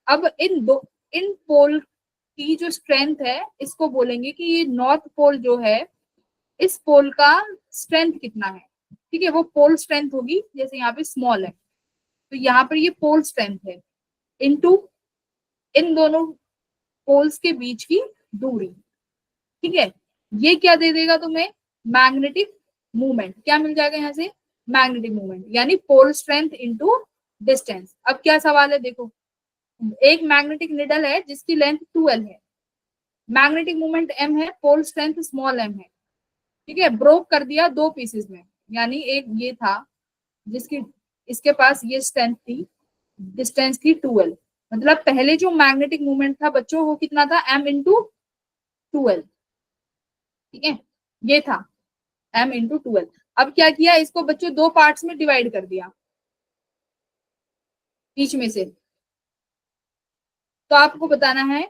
अब इन पोल की जो स्ट्रेंथ है, इसको बोलेंगे कि ये नॉर्थ पोल जो है, इस पोल का स्ट्रेंथ कितना है, ठीक है। वो पोल स्ट्रेंथ होगी, जैसे यहाँ पे स्मॉल है तो यहाँ पर ये पोल स्ट्रेंथ है इनटू इन दोनों पोल्स के बीच की दूरी, ठीक है। ये क्या दे देगा तुम्हें, मैग्नेटिक मूवमेंट। क्या मिल जाएगा यहाँ से, मैग्नेटिक मूवमेंट, यानी पोल स्ट्रेंथ इनटू डिस्टेंस। अब क्या सवाल है, देखो एक मैग्नेटिक निडल है जिसकी लेंथ 2L है, मैग्नेटिक मोमेंट m है, पोल स्ट्रेंथ स्मॉल m है, ठीक है। ब्रोक कर दिया दो पीसेस में, यानी एक ये था जिसकी इसके पास ये स्ट्रेंथ थी, डिस्टेंस थी 2l, मतलब पहले जो मैग्नेटिक मोमेंट था बच्चों वो कितना था, m इंटू 2l, ठीक है, ये था m इंटू 2l। अब क्या किया, इसको बच्चों दो पार्ट्स में डिवाइड कर दिया बीच में से। तो आपको बताना है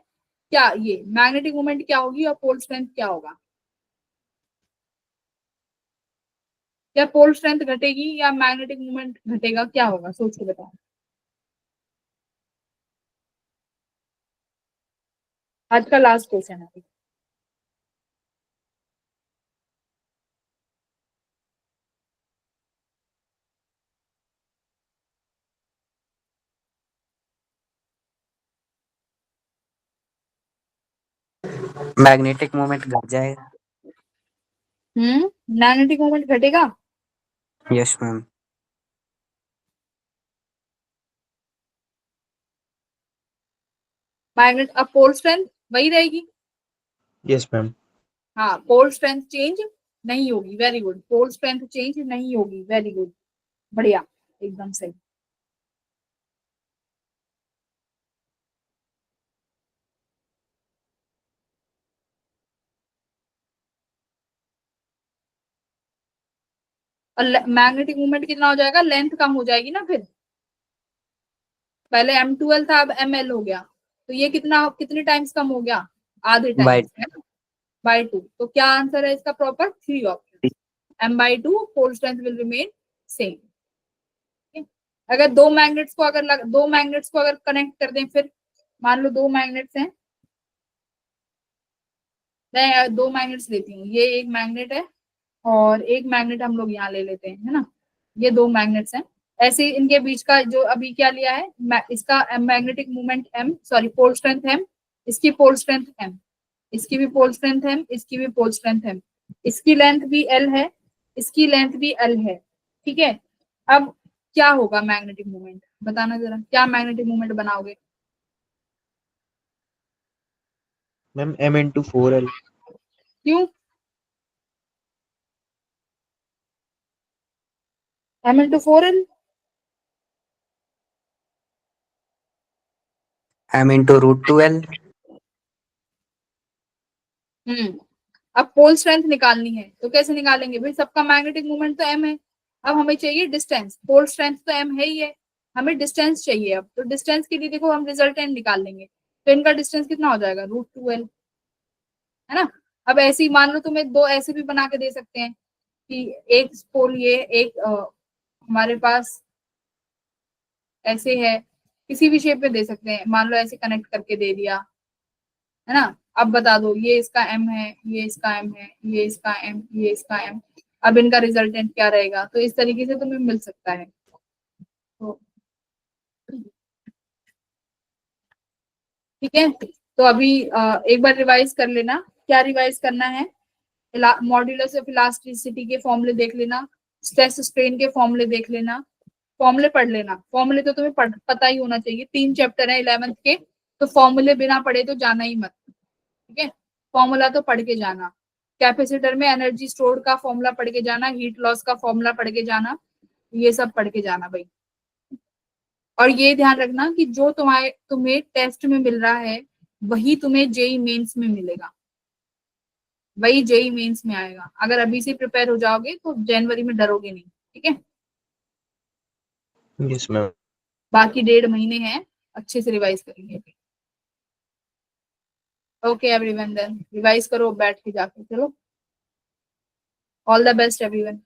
क्या ये मैग्नेटिक मोमेंट क्या होगी और पोल स्ट्रेंथ क्या होगा, क्या पोल स्ट्रेंथ घटेगी या मैग्नेटिक मोमेंट घटेगा, क्या होगा, सोच के बताओ। आज का लास्ट क्वेश्चन है। मैग्नेटिक मोमेंट घट जाएगा। मैग्नेटिक मोमेंट घटेगा, यस मैम। मैग्नेट अब पोल स्ट्रेंथ वही रहेगी। Yes ma'am. हाँ, पोल स्ट्रेंथ चेंज नहीं होगी, very good, pole strength change नहीं होगी, वेरी गुड, बढ़िया, एकदम सही। और मैग्नेटिक मूवमेंट कितना हो जाएगा, लेंथ कम हो जाएगी ना फिर, पहले m12 था अब ml हो गया, तो ये कितना कितने टाइम्स कम हो गया, आधे बाय टाइम्स, है ना, बाय 2। तो क्या आंसर है इसका proper, 3 option, m/2 pole strength will remain same. अगर दो मैग्नेट्स को अगर कनेक्ट कर दें, फिर मान लो दो मैग्नेट्स हैं, मैं दो मैग्नेट्स लेती हूँ, ये एक मैग्नेट है और एक मैग्नेट हम लोग यहाँ ले लेते हैं, है ना, ये दो मैग्नेट्स हैं। ऐसे ही इनके बीच का जो अभी क्या लिया है, इसका magnetic movement m, sorry pole strength m, इसकी पोल स्ट्रेंथ m, इसकी भी पोल स्ट्रेंथ m, इसकी भी पोल स्ट्रेंथ m, इसकी लेंथ भी l है, इसकी लेंथ भी l है, ठीक है। अब क्या होगा मैग्नेटिक मूवमेंट, बताना जरा, क्या मैग्नेटिक मूवमेंट बनाओगे। Ma'am m into 4l। क्यों, m into 4l, m into √2l। अब पोल स्ट्रेंथ निकालनी है तो कैसे निकालेंगे भाई, सबका मैग्नेटिक मूवमेंट तो m है, अब हमें चाहिए डिस्टेंस, पोल स्ट्रेंथ तो m है ही है, हमें डिस्टेंस चाहिए। अब तो डिस्टेंस के लिए देखो हम रिजल्टेंट निकाल लेंगे, तो इनका डिस्टेंस कितना हो जाएगा, √2l, है ना। अब ऐसे ही मान लो तुम्हें दो ऐसे भी बना के दे सकते हैं कि एक पोल ये एक हमारे पास ऐसे है, किसी भी शेप में दे सकते हैं, मान लो ऐसे कनेक्ट करके दे दिया, है ना। अब बता दो ये इसका m है, ये इसका m है, ये इसका m, ये इसका m, अब इनका रिजल्टेंट क्या रहेगा, तो इस तरीके से तुम्हें मिल सकता है। तो ठीक है, तो अभी एक बार रिवाइज कर लेना, क्या रिवाइज करना है, मॉड्यूलस ऑफ इलास्टिसिटी के फॉर्मूले देख लेना, स्ट्रेस स्ट्रेन के फॉर्मूले देख लेना, फॉर्मूले पढ़ लेना, फॉर्मूले तो तुम्हें पता ही होना चाहिए, 3 चैप्टर है 11th के, तो फॉर्मूले बिना पढ़े तो जाना ही मत, ठीक है, फॉर्मूला तो पढ़ के जाना, कैपेसिटर में एनर्जी स्टोर का फॉर्मूला पढ़ के जाना, हीट लॉस का फॉर्मूला पढ़ के जाना, ये सब पढ़ के जाना भाई। और ये ध्यान रखना कि जो तुम्हें टेस्ट में मिल रहा है वही तुम्हें जेई मेंस में मिलेगा, वही जेई मेंस में आएगा। अगर अभी से प्रिपेयर हो जाओगे तो जनवरी में डरोगे नहीं, ठीक है। Yes ma'am. बाकी 1.5 महीने हैं, अच्छे से रिवाइज करेंगे। ओके एवरीवन, देन रिवाइज करो बैठ के जाके, चलो, ऑल द बेस्ट एवरीवन।